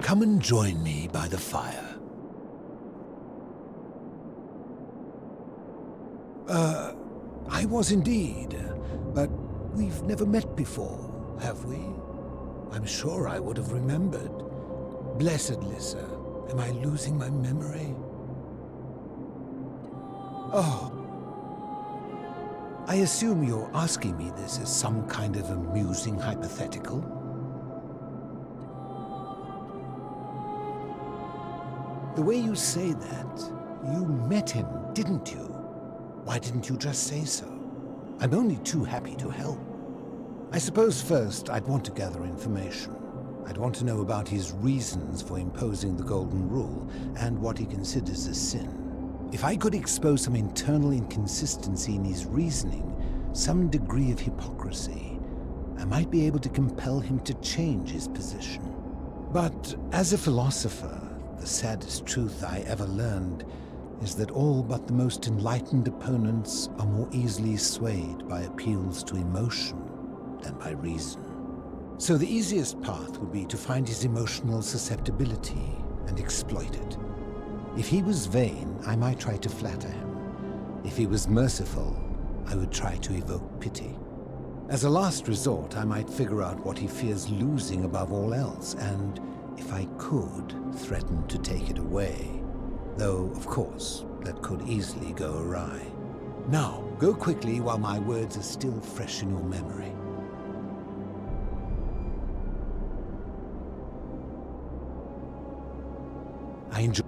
[SPEAKER 10] come and join me by the fire. I was indeed, but we've never met before, have we? I'm sure I would have remembered. Blessed Lissa, am I losing my memory? Oh. I assume you're asking me this as some kind of amusing hypothetical? The way you say that, you met him, didn't you? Why didn't you just say so? I'm only too happy to help. I suppose first I'd want to gather information. I'd want to know about his reasons for imposing the Golden Rule and what he considers a sin. If I could expose some internal inconsistency in his reasoning, some degree of hypocrisy, I might be able to compel him to change his position. But as a philosopher, the saddest truth I ever learned is that all but the most enlightened opponents are more easily swayed by appeals to emotion than by reason. So the easiest path would be to find his emotional susceptibility and exploit it. If he was vain, I might try to flatter him. If he was merciful, I would try to evoke pity. As a last resort, I might figure out what he fears losing above all else, and, if I could, threaten to take it away. Though, of course, that could easily go awry. Now, go quickly while my words are still fresh in your memory. I enjoy...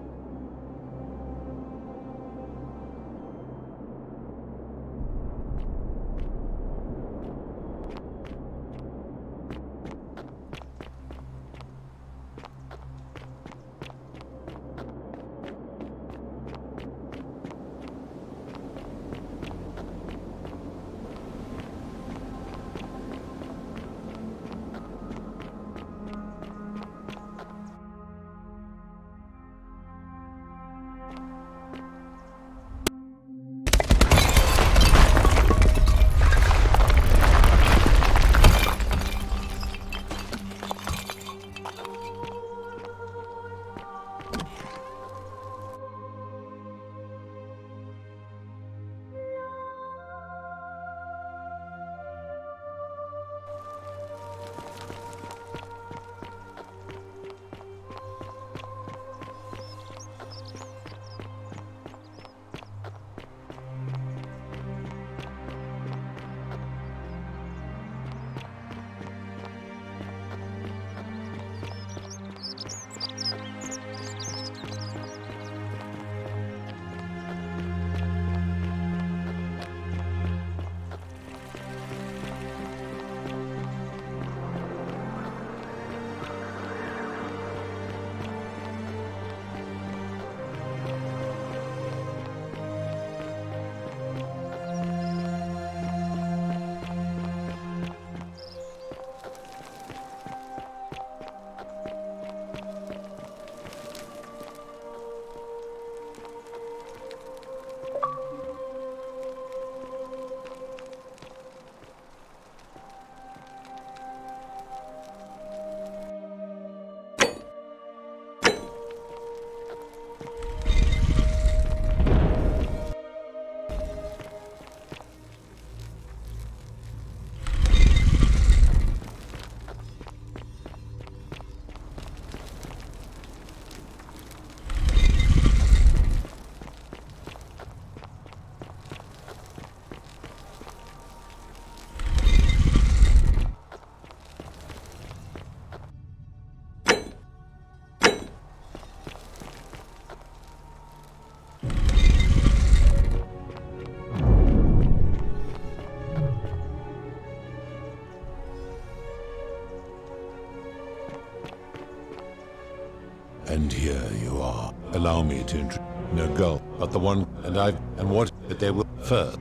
[SPEAKER 2] And here you are. Allow me to introduce no girl, but the one and what that they will first.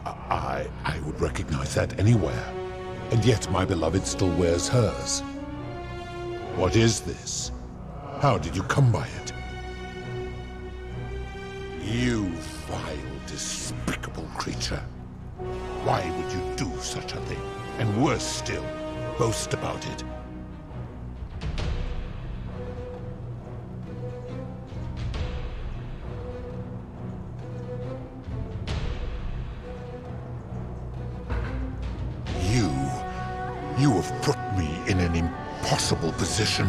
[SPEAKER 2] I would recognize that anywhere. And yet my beloved still wears hers. What is this? How did you come by it? You vile, despicable creature. Why would you do such a thing? and worse still, boast about it. You have put me in an impossible position.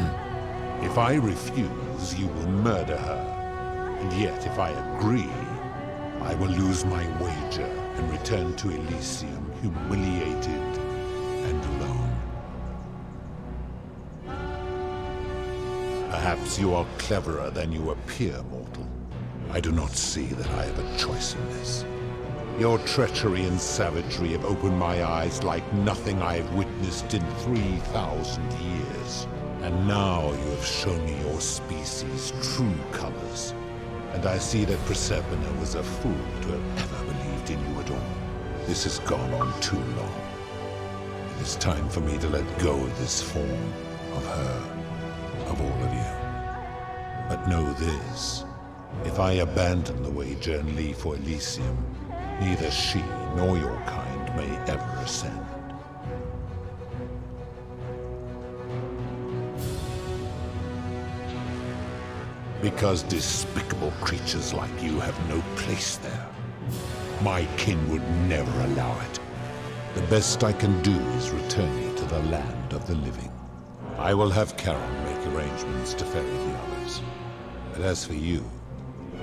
[SPEAKER 2] If I refuse, you will murder her. And yet, if I agree, I will lose my wager and return to Elysium humiliated and alone. Perhaps you are cleverer than you appear, mortal. I do not see that I have a choice in this. Your treachery and savagery have opened my eyes like nothing I have witnessed in 3,000 years. And now you have shown me your species' true colors. And I see that Proserpina was a fool to have ever believed in you at all. This has gone on too long. It is time for me to let go of this form, of her, of all of you. But know this, if I abandon the wager and leave for Elysium, neither she nor your kind may ever ascend. Because despicable creatures like you have no place there. My kin would never allow it. The best I can do is return you to the land of the living. I will have Charon make arrangements to ferry the others. But as for you,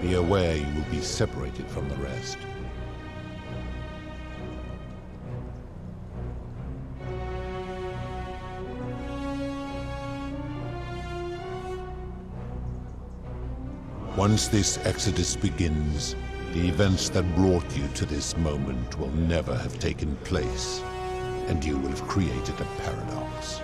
[SPEAKER 2] be aware you will be separated from the rest. Once this exodus begins, the events that brought you to this moment will never have taken place, and you will have created a paradox.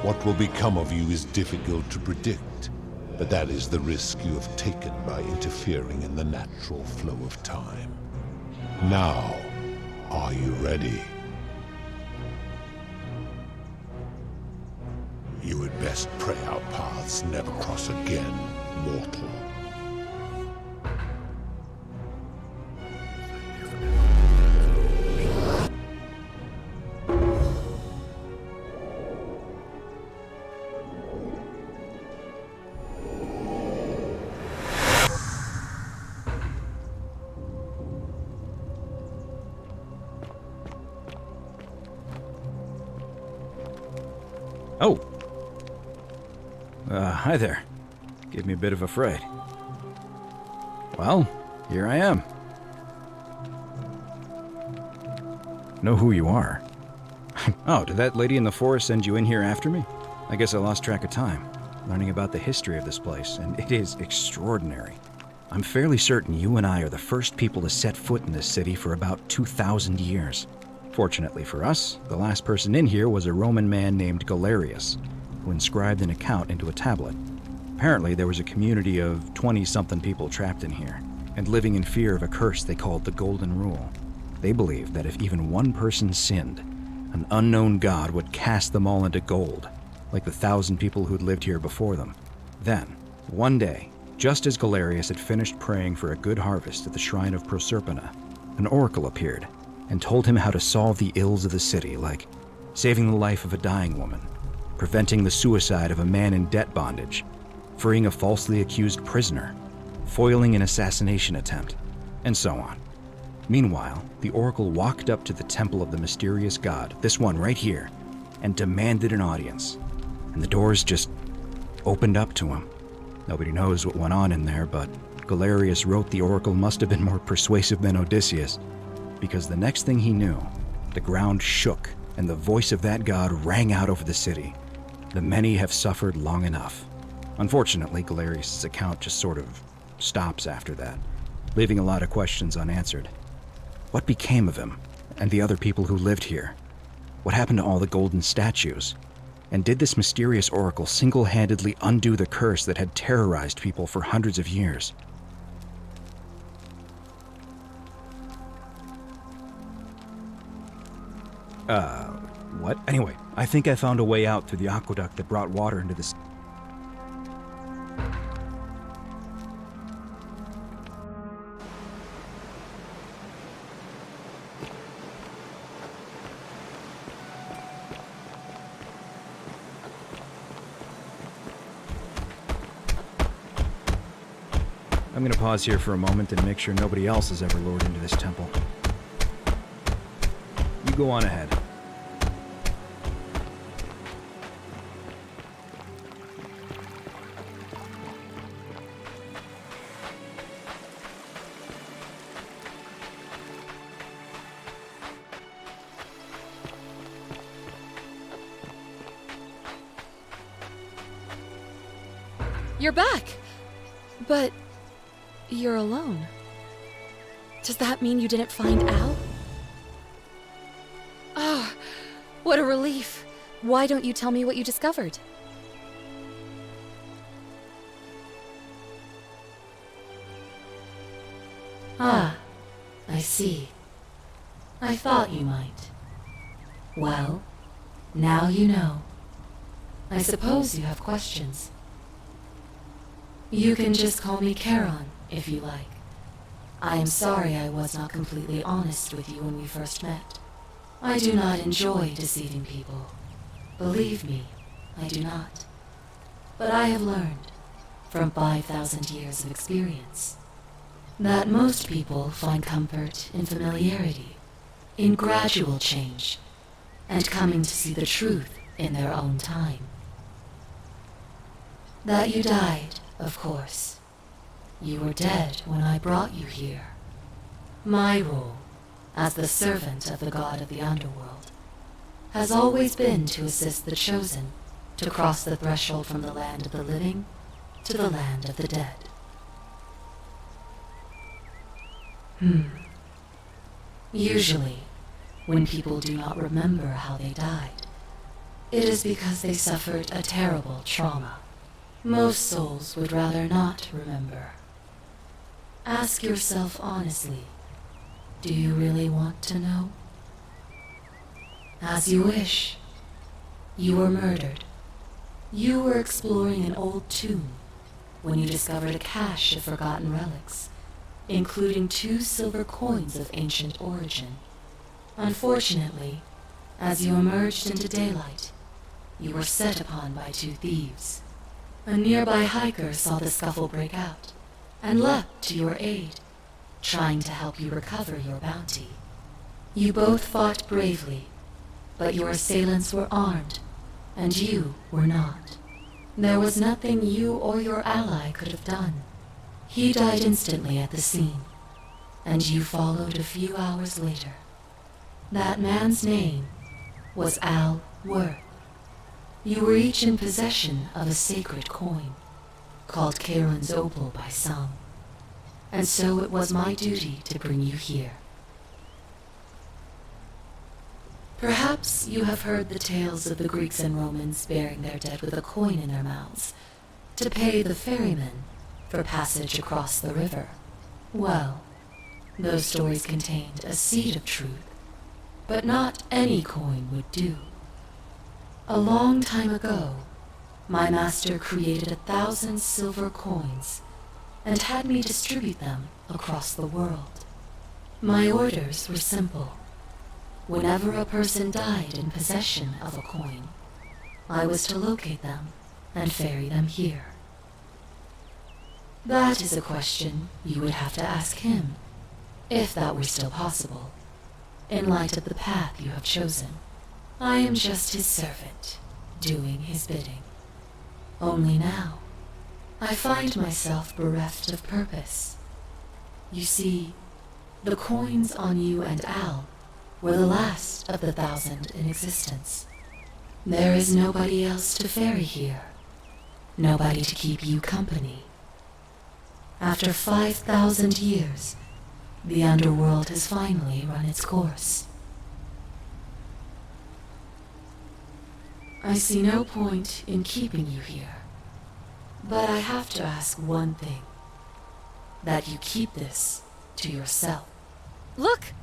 [SPEAKER 2] What will become of you is difficult to predict, but that is the risk you have taken by interfering in the natural flow of time. Now, are you ready? You had best pray our paths never cross again, mortal.
[SPEAKER 16] Oh. Hi there. Gave me a bit of a fright. Well, here I am. Know who you are. Oh, did that lady in the forest send you in here after me? I guess I lost track of time, learning about the history of this place, and it is extraordinary. I'm fairly certain you and I are the first people to set foot in this city for about 2,000 years. Fortunately for us, the last person in here was a Roman man named Galerius, who inscribed an account into a tablet. Apparently, there was a community of 20-something people trapped in here, and living in fear of a curse they called the Golden Rule. They believed that if even one person sinned, an unknown god would cast them all into gold, like the 1,000 people who'd lived here before them. Then, one day, just as Galerius had finished praying for a good harvest at the shrine of Proserpina, an oracle appeared and told him how to solve the ills of the city, like saving the life of a dying woman, preventing the suicide of a man in debt bondage, freeing a falsely accused prisoner, foiling an assassination attempt, and so on. Meanwhile, the oracle walked up to the temple of the mysterious god, this one right here, and demanded an audience. And the doors just opened up to him. Nobody knows what went on in there, but Galerius wrote the oracle must have been more persuasive than Odysseus, because the next thing he knew, the ground shook and the voice of that god rang out over the city. The many have suffered long enough. Unfortunately, Galerius' account just sort of stops after that, leaving a lot of questions unanswered. What became of him and the other people who lived here? What happened to all the golden statues? And did this mysterious oracle single-handedly undo the curse that had terrorized people for hundreds of years? What? Anyway, I think I found a way out through the aqueduct that brought water into this. I'm gonna pause here for a moment and make sure nobody else is ever lured into this temple. You go on ahead.
[SPEAKER 15] You're back! But you're alone. Does that mean you didn't find Al? Oh, what a relief. Why don't you tell me what you discovered?
[SPEAKER 17] Ah, I see. I thought you might. Well, now you know. I suppose you have questions. You can just call me Charon, if you like. I am sorry I was not completely honest with you when we first met. I do not enjoy deceiving people. Believe me, I do not. But I have learned, from 5,000 years of experience, that most people find comfort in familiarity, in gradual change, and coming to see the truth in their own time. That you died, of course. You were dead when I brought you here. My role, as the servant of the god of the underworld, has always been to assist the chosen to cross the threshold from the land of the living to the land of the dead. Usually, when people do not remember how they died, it is because they suffered a terrible trauma. Most souls would rather not remember. Ask yourself honestly, do you really want to know? As you wish. You were murdered. You were exploring an old tomb when you discovered a cache of forgotten relics, including 2 silver coins of ancient origin. Unfortunately, as you emerged into daylight, you were set upon by 2 thieves. A nearby hiker saw the scuffle break out and leapt to your aid, trying to help you recover your bounty. You both fought bravely, but your assailants were armed, and you were not. There was nothing you or your ally could have done. He died instantly at the scene, and you followed a few hours later. That man's name was Al Worth. You were each in possession of a sacred coin, called Charon's Opal by some, and so it was my duty to bring you here. Perhaps you have heard the tales of the Greeks and Romans burying their dead with a coin in their mouths to pay the ferryman for passage across the river. Well, those stories contained a seed of truth, but not any coin would do. A long time ago, my master created 1,000 silver coins and had me distribute them across the world. My orders were simple. Whenever a person died in possession of a coin, I was to locate them and ferry them here. That is a question you would have to ask him, if that were still possible, in light of the path you have chosen. I am just his servant, doing his bidding. Only now, I find myself bereft of purpose. You see, the coins on you and Al were the last of the 1,000 in existence. There is nobody else to ferry here, nobody to keep you company. After 5,000 years, the underworld has finally run its course. I see no point in keeping you here, but I have to ask one thing. That you keep this to yourself.
[SPEAKER 15] Look!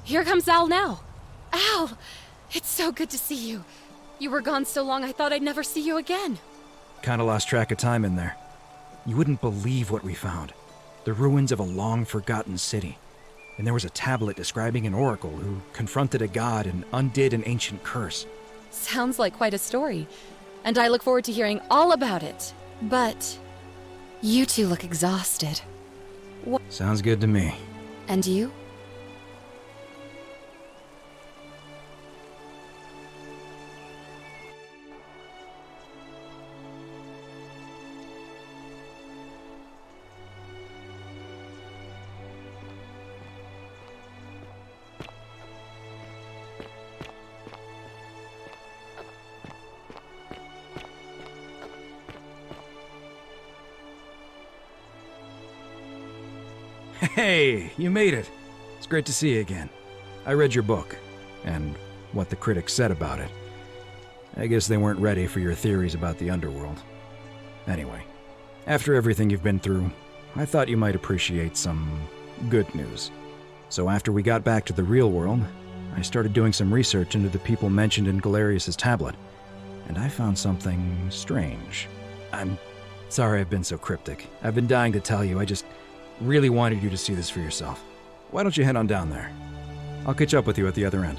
[SPEAKER 15] Here comes Al now. Al! It's so good to see you. You were gone so long I thought I'd never see you again.
[SPEAKER 16] Kinda lost track of time in there. You wouldn't believe what we found. The ruins of a long-forgotten city. And there was a tablet describing an oracle who confronted a god and undid an ancient curse.
[SPEAKER 15] Sounds like quite a story, and I look forward to hearing all about it. But you two look exhausted.
[SPEAKER 16] Sounds good to me.
[SPEAKER 15] And you?
[SPEAKER 16] Hey, you made it. It's great to see you again. I read your book, and what the critics said about it. I guess they weren't ready for your theories about the underworld. Anyway, after everything you've been through, I thought you might appreciate some good news. So after we got back to the real world, I started doing some research into the people mentioned in Galerius' tablet, and I found something strange. I'm sorry I've been so cryptic. I've been dying to tell you, I just really wanted you to see this for yourself. Why don't you head on down there? I'll catch up with you at the other end.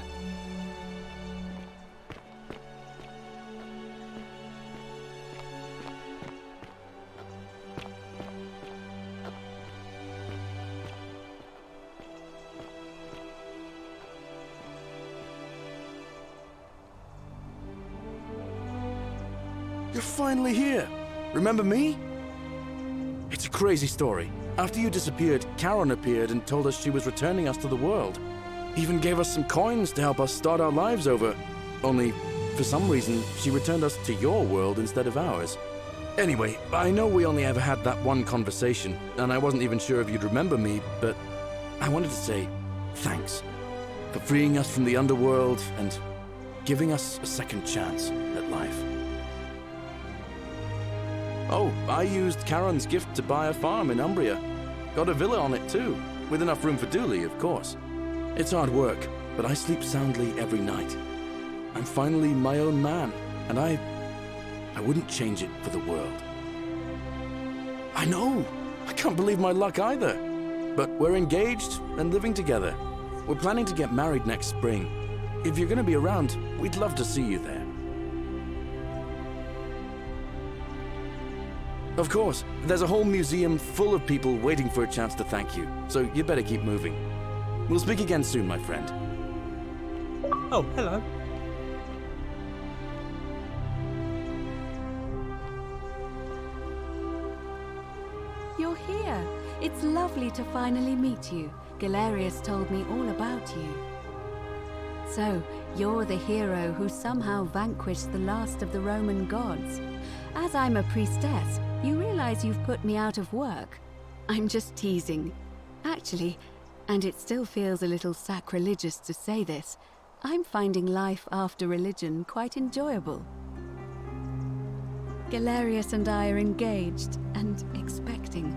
[SPEAKER 8] You're finally here. Remember me? It's a crazy story. After you disappeared, Karen appeared and told us she was returning us to the world. Even gave us some coins to help us start our lives over. Only, for some reason, she returned us to your world instead of ours. Anyway, I know we only ever had that one conversation, and I wasn't even sure if you'd remember me, but I wanted to say thanks for freeing us from the underworld and giving us a second chance at life. Oh, I used Karen's gift to buy a farm in Umbria. Got a villa on it too, with enough room for Dooley, of course. It's hard work, but I sleep soundly every night. I'm finally my own man, and I wouldn't change it for the world. I know! I can't believe my luck either. But we're engaged and living together. We're planning to get married next spring. If you're gonna be around, we'd love to see you there. Of course, there's a whole museum full of people waiting for a chance to thank you, so you'd better keep moving. We'll speak again soon, my friend.
[SPEAKER 5] Oh, hello.
[SPEAKER 13] You're here. It's lovely to finally meet you. Galerius told me all about you. So, you're the hero who somehow vanquished the last of the Roman gods. As I'm a priestess, you realize you've put me out of work. I'm just teasing. Actually, and it still feels a little sacrilegious to say this, I'm finding life after religion quite enjoyable. Galerius and I are engaged and expecting.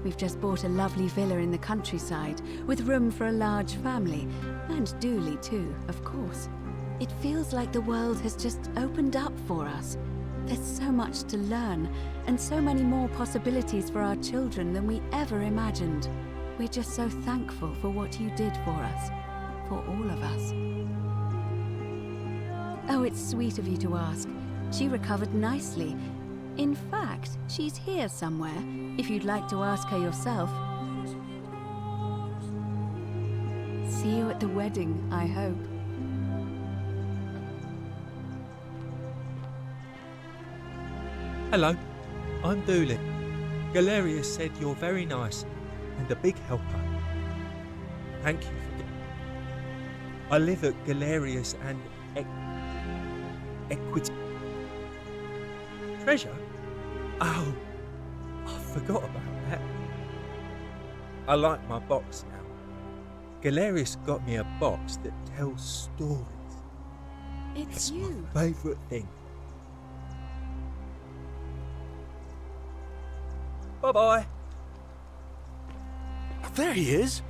[SPEAKER 13] We've just bought a lovely villa in the countryside with room for a large family, and Dooley too, of course. It feels like the world has just opened up for us. There's so much to learn, and so many more possibilities for our children than we ever imagined. We're just so thankful for what you did for us, for all of us. Oh, it's sweet of you to ask. She recovered nicely. In fact, she's here somewhere, if you'd like to ask her yourself. See you at the wedding, I hope.
[SPEAKER 5] Hello, I'm Dooley. Galerius said you're very nice and a big helper. Thank you for I live at Galerius and Equity. Treasure? Oh, I forgot about that. I like my box now. Galerius got me a box that tells stories.
[SPEAKER 13] It's you.
[SPEAKER 5] My favourite thing. Bye-bye.
[SPEAKER 8] There he is.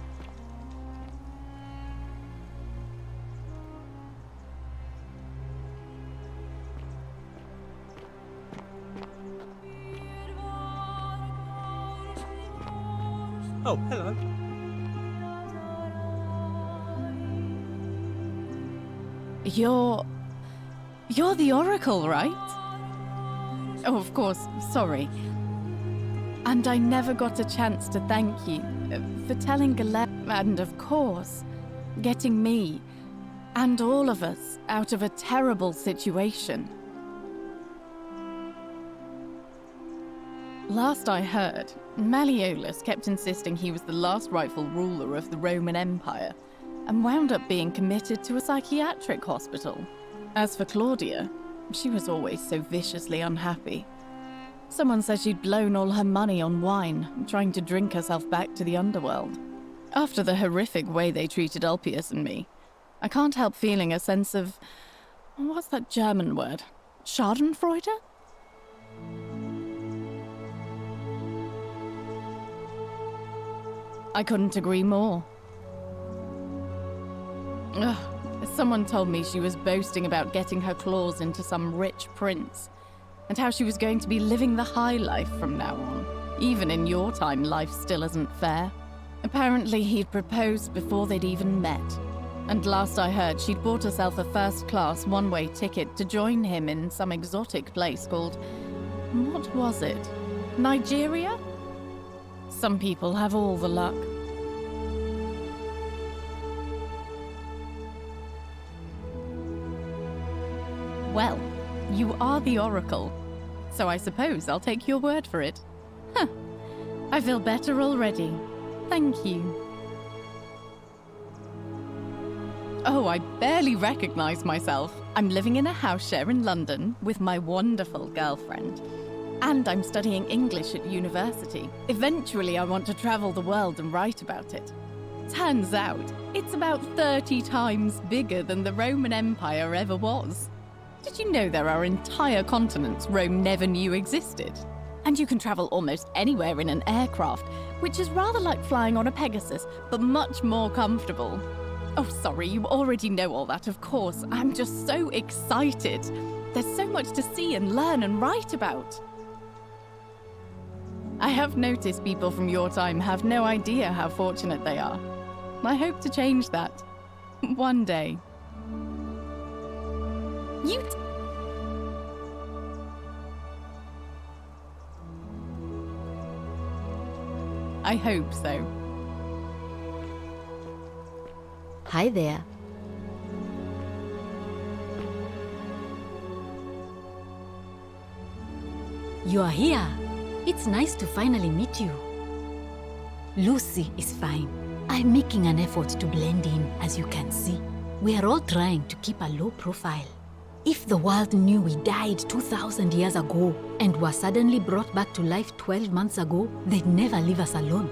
[SPEAKER 5] Oh, hello.
[SPEAKER 12] You're the Oracle, right? Oh, of course, sorry. And I never got a chance to thank you for telling Galer, and of course, getting me and all of us out of a terrible situation. Last I heard, Malleolus kept insisting he was the last rightful ruler of the Roman Empire, and wound up being committed to a psychiatric hospital. As for Claudia, she was always so viciously unhappy. Someone said she'd blown all her money on wine, trying to drink herself back to the underworld. After the horrific way they treated Ulpius and me, I can't help feeling a sense of... what's that German word? Schadenfreude? I couldn't agree more. Ugh, someone told me she was boasting about getting her claws into some rich prince, and how she was going to be living the high life from now on. Even in your time, life still isn't fair. Apparently, he'd proposed before they'd even met. And last I heard, she'd bought herself a first-class one-way ticket to join him in some exotic place called... what was it? Nigeria? Some people have all the luck. Well, you are the Oracle, so I suppose I'll take your word for it. Huh. I feel better already. Thank you. Oh, I barely recognize myself. I'm living in a house share in London with my wonderful girlfriend. And I'm studying English at university. Eventually, I want to travel the world and write about it. Turns out, it's about 30 times bigger than the Roman Empire ever was. Did you know there are entire continents Rome never knew existed? And you can travel almost anywhere in an aircraft, which is rather like flying on a Pegasus, but much more comfortable. Oh, sorry, you already know all that, of course. I'm just so excited. There's so much to see and learn and write about. I have noticed people from your time have no idea how fortunate they are. I hope to change that. One day. I hope so.
[SPEAKER 18] Hi there. You are here. It's nice to finally meet you. Lucy is fine. I'm making an effort to blend in, as you can see. We are all trying to keep a low profile. If the world knew we died 2,000 years ago and were suddenly brought back to life 12 months ago, they'd never leave us alone.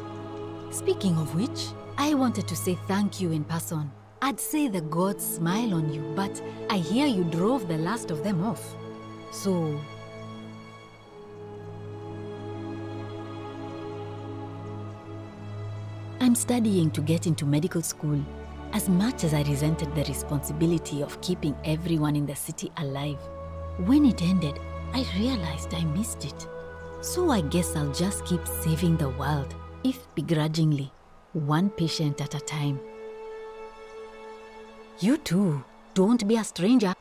[SPEAKER 18] Speaking of which, I wanted to say thank you in person. I'd say the gods smile on you, but I hear you drove the last of them off. So... I'm studying to get into medical school. As much as I resented the responsibility of keeping everyone in the city alive, when it ended, I realized I missed it. So I guess I'll just keep saving the world, if begrudgingly, one patient at a time. You too, don't be a stranger.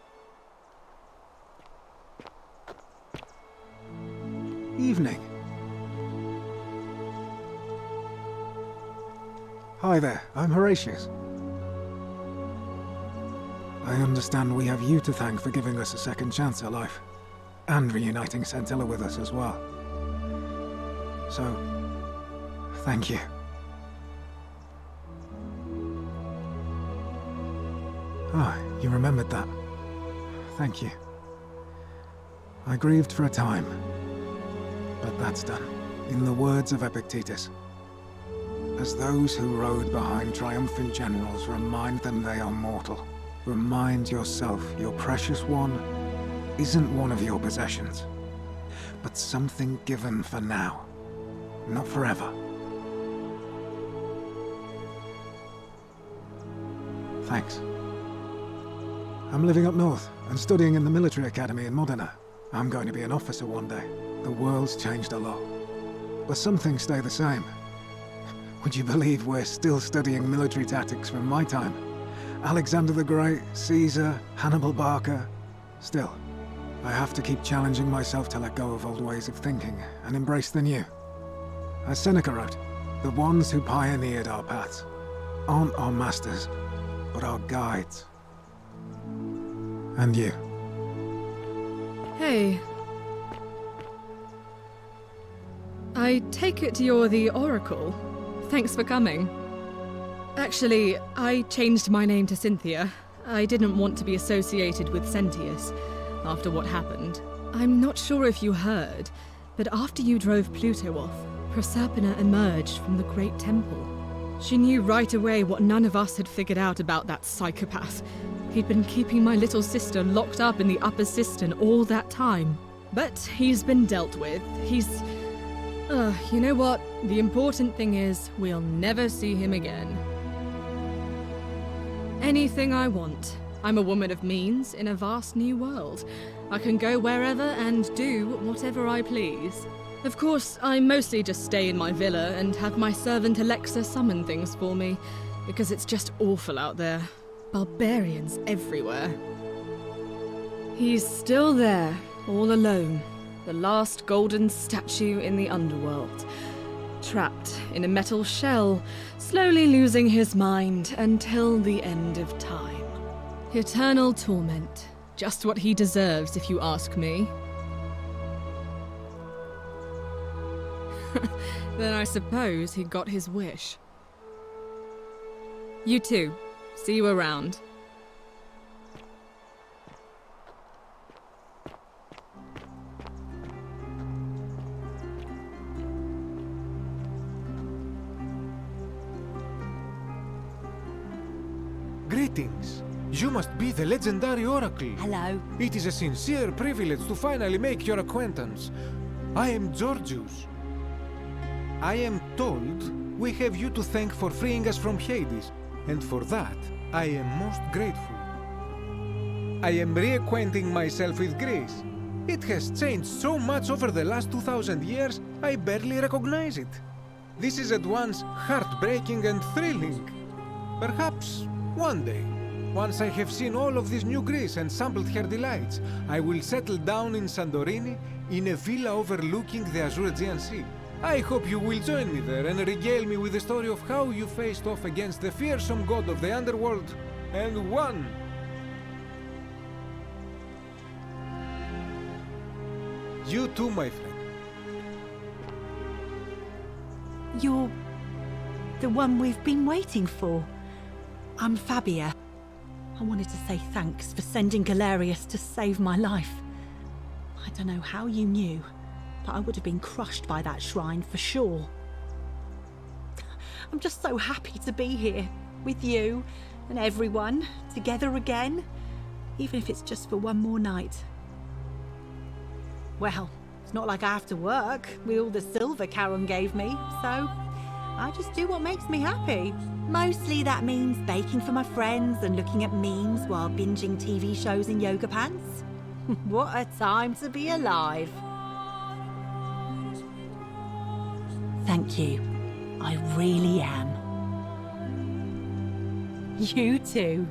[SPEAKER 14] Evening. Hi there, I'm Horatius. I understand we have you to thank for giving us a second chance at life, and reuniting Scintilla with us as well. So, thank you. Ah, you remembered that. Thank you. I grieved for a time, but that's done. In the words of Epictetus, as those who rode behind triumphant generals remind them they are mortal, remind yourself your precious one isn't one of your possessions, but something given for now, not forever. Thanks. I'm living up north and studying in the military academy in Modena. I'm going to be an officer one day. The world's changed a lot, but some things stay the same. Would you believe we're still studying military tactics from my time? Alexander the Great, Caesar, Hannibal Barca. Still, I have to keep challenging myself to let go of old ways of thinking and embrace the new. As Seneca wrote, the ones who pioneered our paths aren't our masters, but our guides. And you.
[SPEAKER 19] Hey. I take it you're the Oracle. Thanks for coming. Actually, I changed my name to Cynthia. I didn't want to be associated with Sentius after what happened. I'm not sure if you heard, but after you drove Pluto off, Proserpina emerged from the Great Temple. She knew right away what none of us had figured out about that psychopath. He'd been keeping my little sister locked up in the upper cistern all that time. But he's been dealt with. He's... you know what? The important thing is, we'll never see him again. Anything I want. I'm a woman of means in a vast new world. I can go wherever and do whatever I please. Of course, I mostly just stay in my villa and have my servant Alexa summon things for me, because it's just awful out there. Barbarians everywhere. He's still there, all alone. The last golden statue in the underworld. Trapped in a metal shell, slowly losing his mind until the end of time. Eternal torment. Just what he deserves, if you ask me. Then I suppose he got his wish. You too. See you around.
[SPEAKER 20] Greetings. You must be the legendary Oracle.
[SPEAKER 18] Hello.
[SPEAKER 20] It is a sincere privilege to finally make your acquaintance. I am Georgius. I am told we have you to thank for freeing us from Hades, and for that, I am most grateful. I am reacquainting myself with Greece. It has changed so much over the last 2,000 years, I barely recognize it. This is at once heartbreaking and thrilling. Perhaps one day, once I have seen all of this new Greece and sampled her delights, I will settle down in Santorini in a villa overlooking the Azure Aegean Sea. I hope you will join me there and regale me with the story of how you faced off against the fearsome god of the underworld and won. You too, my friend.
[SPEAKER 21] You're the one we've been waiting for. I'm Fabia. I wanted to say thanks for sending Galerius to save my life. I don't know how you knew, but I would have been crushed by that shrine for sure. I'm just so happy to be here, with you and everyone, together again, even if it's just for one more night. Well, it's not like I have to work with all the silver Charon gave me, so I just do what makes me happy. Mostly that means baking for my friends and looking at memes while binging TV shows in yoga pants. What a time to be alive. Thank you. I really am. You too.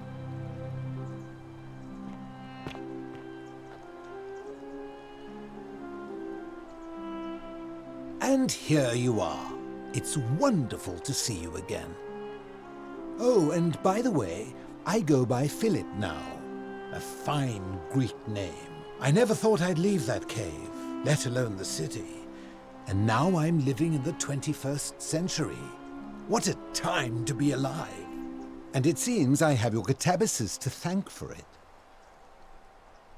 [SPEAKER 10] And here you are. It's wonderful to see you again. Oh, and by the way, I go by Philip now. A fine Greek name. I never thought I'd leave that cave, let alone the city. And now I'm living in the 21st century. What a time to be alive. And it seems I have your catabasis to thank for it.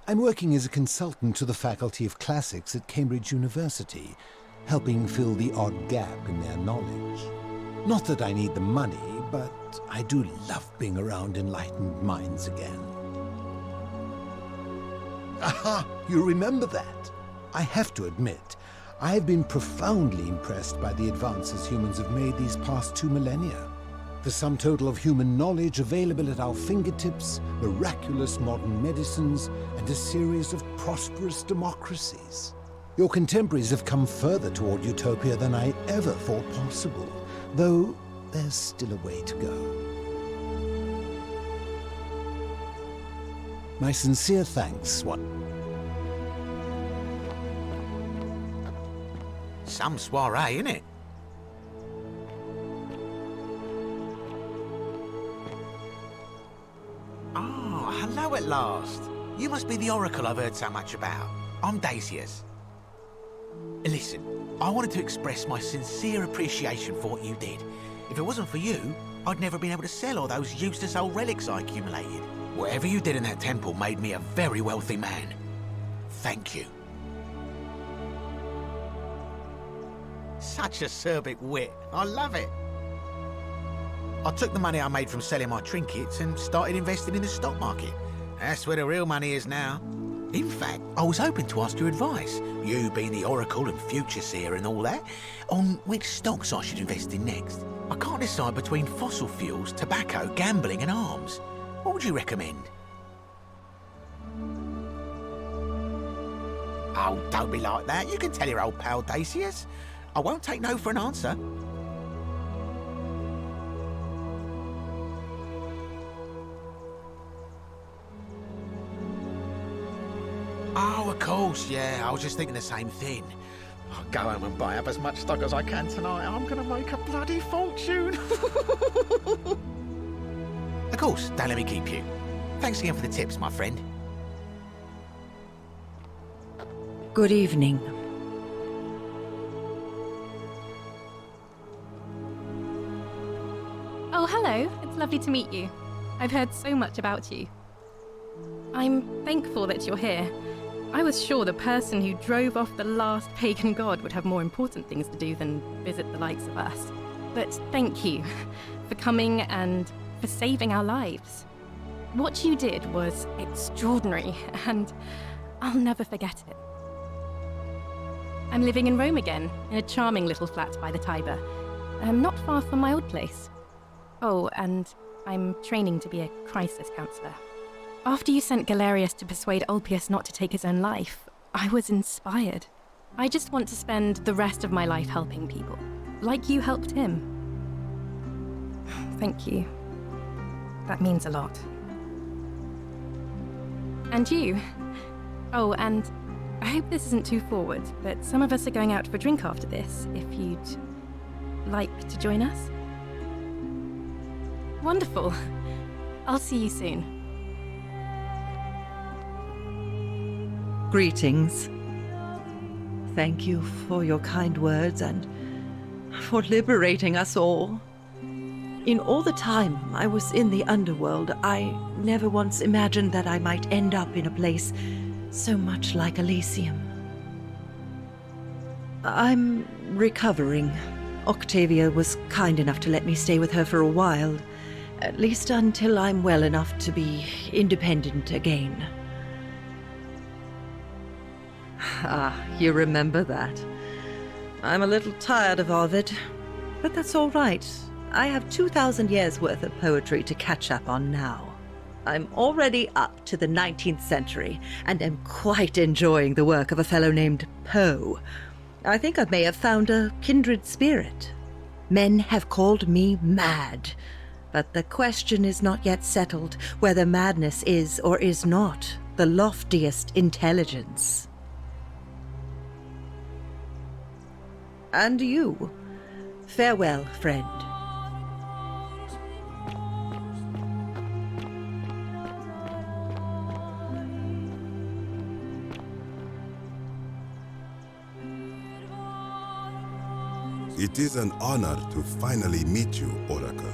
[SPEAKER 10] I'm working as a consultant to the Faculty of Classics at Cambridge University, helping fill the odd gap in their knowledge. Not that I need the money, but I do love being around enlightened minds again. Aha! You remember that? I have to admit, I've been profoundly impressed by the advances humans have made these past 2 millennia. The sum total of human knowledge available at our fingertips, miraculous modern medicines, and a series of prosperous democracies. Your contemporaries have come further toward utopia than I ever thought possible, though there's still a way to go. My sincere thanks, one.
[SPEAKER 6] Some soiree, innit? Ah, hello at last. You must be the Oracle I've heard so much about. I'm Dacius. Listen, I wanted to express my sincere appreciation for what you did. If it wasn't for you, I'd never been able to sell all those useless old relics I accumulated. Whatever you did in that temple made me a very wealthy man. Thank you. Such a acerbic wit. I love it. I took the money I made from selling my trinkets and started investing in the stock market. That's where the real money is now. In fact, I was hoping to ask your advice, you being the Oracle and Future Seer and all that, on which stocks I should invest in next. I can't decide between fossil fuels, tobacco, gambling and arms. What would you recommend? Oh, don't be like that. You can tell your old pal Dacius. I won't take no for an answer. Oh, of course, yeah. I was just thinking the same thing. I'll go home and buy up as much stock as I can tonight. I'm gonna make a bloody fortune. Of course, don't let me keep you. Thanks again for the tips, my friend.
[SPEAKER 4] Good evening.
[SPEAKER 15] Oh, hello. It's lovely to meet you. I've heard so much about you. I'm thankful that you're here. I was sure the person who drove off the last pagan god would have more important things to do than visit the likes of us. But thank you for coming and for saving our lives. What you did was extraordinary, and I'll never forget it. I'm living in Rome again, in a charming little flat by the Tiber, not far from my old place. Oh, and I'm training to be a crisis counselor. After you sent Galerius to persuade Ulpius not to take his own life, I was inspired. I just want to spend the rest of my life helping people, like you helped him. Thank you. That means a lot. And you. Oh, and I hope this isn't too forward, but some of us are going out for a drink after this, if you'd like to join us. Wonderful. I'll see you soon.
[SPEAKER 4] Greetings. Thank you for your kind words and for liberating us all. In all the time I was in the underworld, I never once imagined that I might end up in a place so much like Elysium. I'm recovering. Octavia was kind enough to let me stay with her for a while, at least until I'm well enough to be independent again. Ah, you remember that. I'm a little tired of Ovid, but that's all right. I have 2,000 years' worth of poetry to catch up on now. I'm already up to the 19th century, and am quite enjoying the work of a fellow named Poe. I think I may have found a kindred spirit. Men have called me mad, but the question is not yet settled whether madness is or is not the loftiest intelligence. And you, farewell, friend.
[SPEAKER 1] It is an honor to finally meet you, Oracle.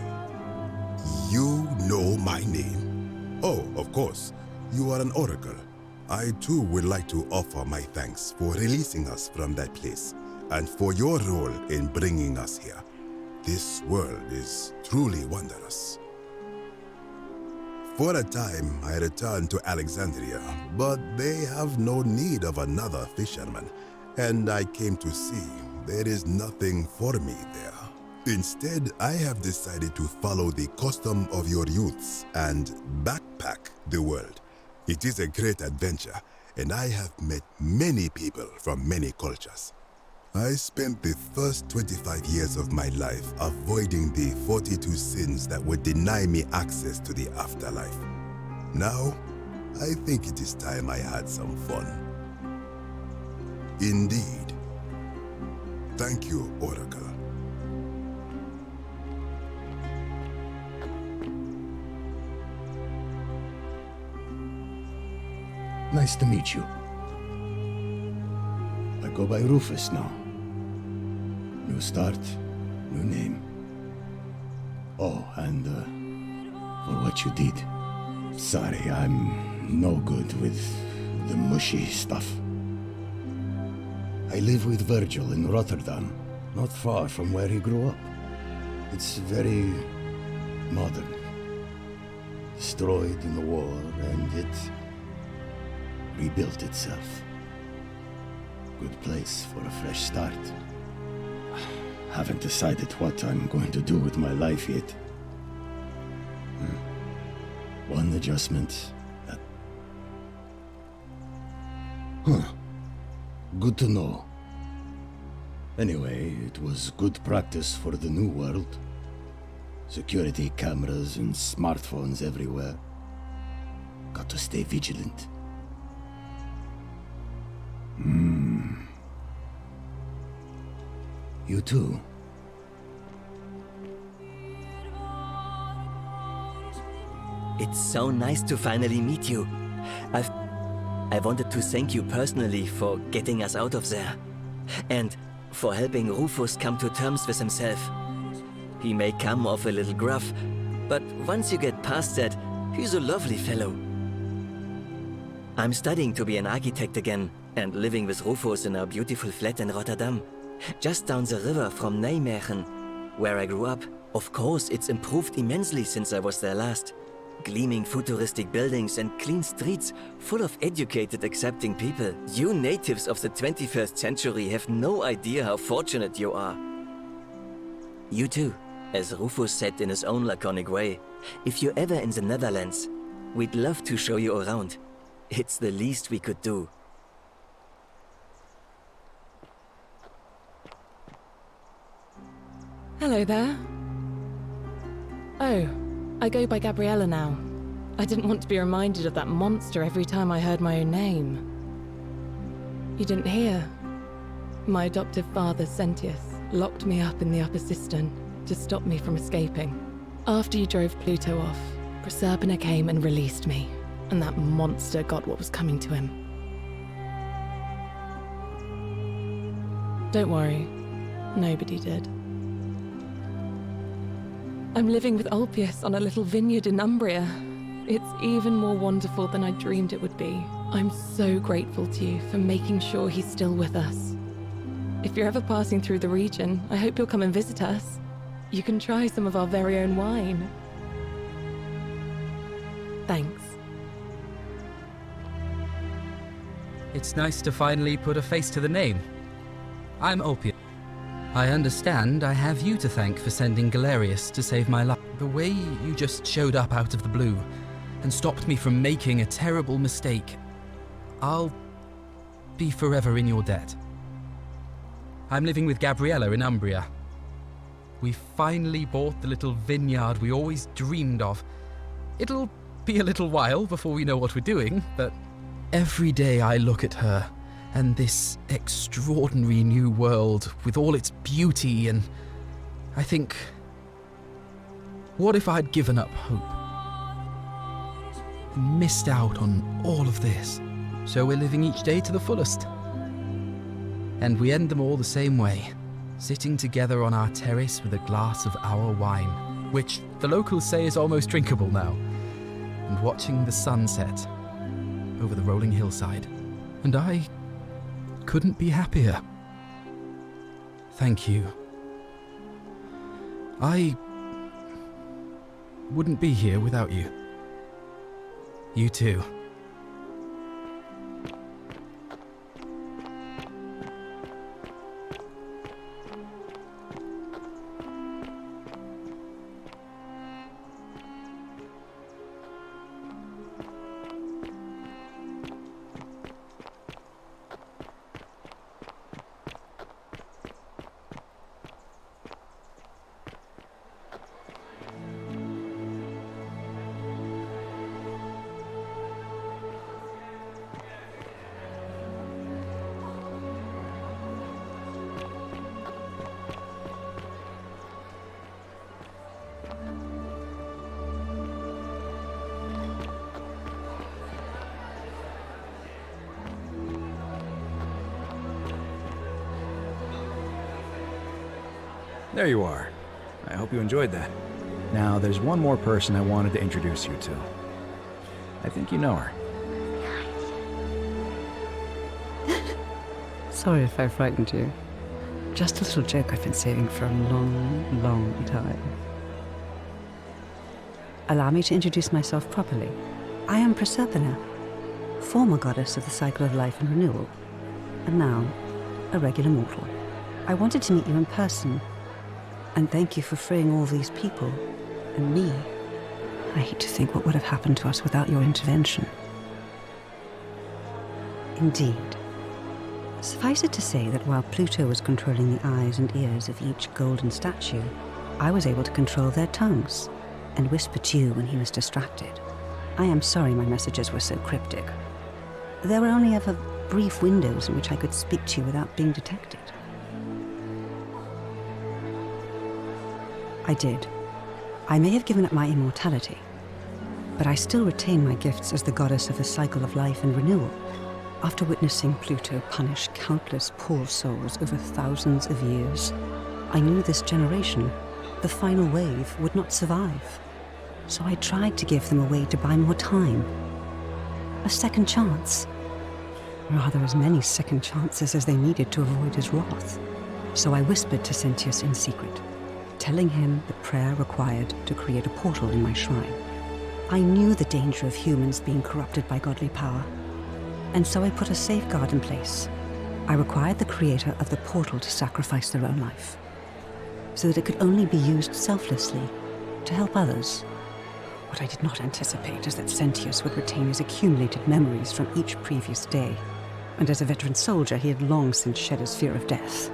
[SPEAKER 1] You know my name? Oh, of course. You are an Oracle. I too would like to offer my thanks for releasing us from that place, and for your role in bringing us here. This world is truly wondrous. For a time, I returned to Alexandria, but they have no need of another fisherman, and I came to see there is nothing for me there. Instead, I have decided to follow the custom of your youths and backpack the world. It is a great adventure, and I have met many people from many cultures. I spent the first 25 years of my life avoiding the 42 sins that would deny me access to the afterlife. Now, I think it is time I had some fun. Indeed. Thank you, Oracle.
[SPEAKER 10] Nice to meet you. I go by Rufus now. New start, new name. Oh, and for what you did. Sorry, I'm no good with the mushy stuff. I live with Virgil in Rotterdam, not far from where he grew up. It's very modern. Destroyed in the war, and it rebuilt itself. Good place for a fresh start. Haven't decided what I'm going to do with my life yet. One adjustment. Good to know. Anyway, it was good practice for the new world. Security cameras and smartphones everywhere. Got to stay vigilant. You too.
[SPEAKER 7] It's so nice to finally meet you. I wanted to thank you personally for getting us out of there. And for helping Rufus come to terms with himself. He may come off a little gruff, but once you get past that, he's a lovely fellow. I'm studying to be an architect again, and living with Rufus in our beautiful flat in Rotterdam. Just down the river from Nijmegen, where I grew up. Of course, it's improved immensely since I was there last. Gleaming futuristic buildings and clean streets full of educated, accepting people. You natives of the 21st century have no idea how fortunate you are. You too, as Rufus said in his own laconic way. If you're ever in the Netherlands, we'd love to show you around. It's the least we could do.
[SPEAKER 9] Hello there. Oh, I go by Gabriella now. I didn't want to be reminded of that monster every time I heard my own name. You didn't hear? My adoptive father, Sentius, locked me up in the upper cistern to stop me from escaping. After you drove Pluto off, Proserpina came and released me, and that monster got what was coming to him. Don't worry, nobody did. I'm living with Ulpius on a little vineyard in Umbria. It's even more wonderful than I dreamed it would be. I'm so grateful to you for making sure he's still with us. If you're ever passing through the region, I hope you'll come and visit us. You can try some of our very own wine. Thanks.
[SPEAKER 11] It's nice to finally put a face to the name. I'm Ulpius. I understand I have you to thank for sending Galerius to save my life. The way you just showed up out of the blue and stopped me from making a terrible mistake, I'll be forever in your debt. I'm living with Gabriella in Umbria. We finally bought the little vineyard we always dreamed of. It'll be a little while before we know what we're doing, but every day I look at her and this extraordinary new world with all its beauty, and I think, what if I'd given up hope? And missed out on all of this? So we're living each day to the fullest. And we end them all the same way, sitting together on our terrace with a glass of our wine, which the locals say is almost drinkable now, and watching the sunset over the rolling hillside. And I couldn't be happier. Thank you. I wouldn't be here without you. You too.
[SPEAKER 16] There you are. I hope you enjoyed that. Now, there's one more person I wanted to introduce you to. I think you know her.
[SPEAKER 3] Sorry if I frightened you. Just a little joke I've been saving for a long, long time. Allow me to introduce myself properly. I am Proserpina, former goddess of the cycle of life and renewal, and now a regular mortal. I wanted to meet you in person, and thank you for freeing all these people, and me. I hate to think what would have happened to us without your intervention. Indeed. Suffice it to say that while Pluto was controlling the eyes and ears of each golden statue, I was able to control their tongues and whisper to you when he was distracted. I am sorry my messages were so cryptic. There were only ever brief windows in which I could speak to you without being detected. I did. I may have given up my immortality, but I still retain my gifts as the goddess of the cycle of life and renewal. After witnessing Pluto punish countless poor souls over thousands of years, I knew this generation, the final wave, would not survive. So I tried to give them a way to buy more time. A second chance. Rather, as many second chances as they needed to avoid his wrath. So I whispered to Sentius in secret, telling him the prayer required to create a portal in my shrine. I knew the danger of humans being corrupted by godly power, and so I put a safeguard in place. I required the creator of the portal to sacrifice their own life, so that it could only be used selflessly to help others. What I did not anticipate is that Sentius would retain his accumulated memories from each previous day, and as a veteran soldier, he had long since shed his fear of death.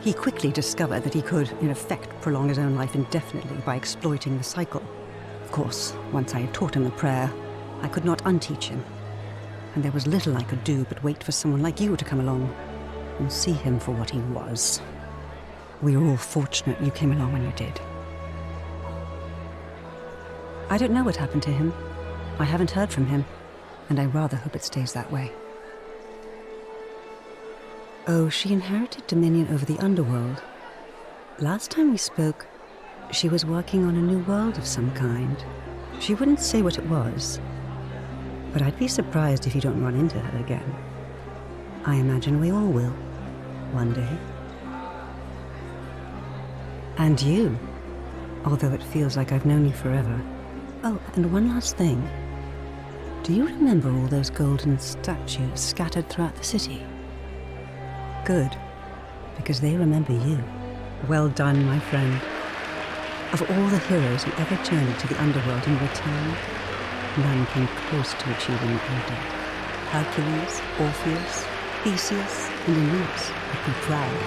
[SPEAKER 3] He quickly discovered that he could, in effect, prolong his own life indefinitely by exploiting the cycle. Of course, once I had taught him the prayer, I could not unteach him, and there was little I could do but wait for someone like you to come along and see him for what he was. We were all fortunate you came along when you did. I don't know what happened to him. I haven't heard from him, and I rather hope it stays that way. Oh, she inherited dominion over the underworld. Last time we spoke, she was working on a new world of some kind. She wouldn't say what it was, but I'd be surprised if you don't run into her again. I imagine we all will, one day. And you, although it feels like I've known you forever. Oh, and one last thing. Do you remember all those golden statues scattered throughout the city? Good, because they remember you. Well done, my friend. Of all the heroes who ever journeyed to the underworld and returned, none came close to achieving what you did. Hercules, Orpheus, Theseus, and Aeneas would be proud.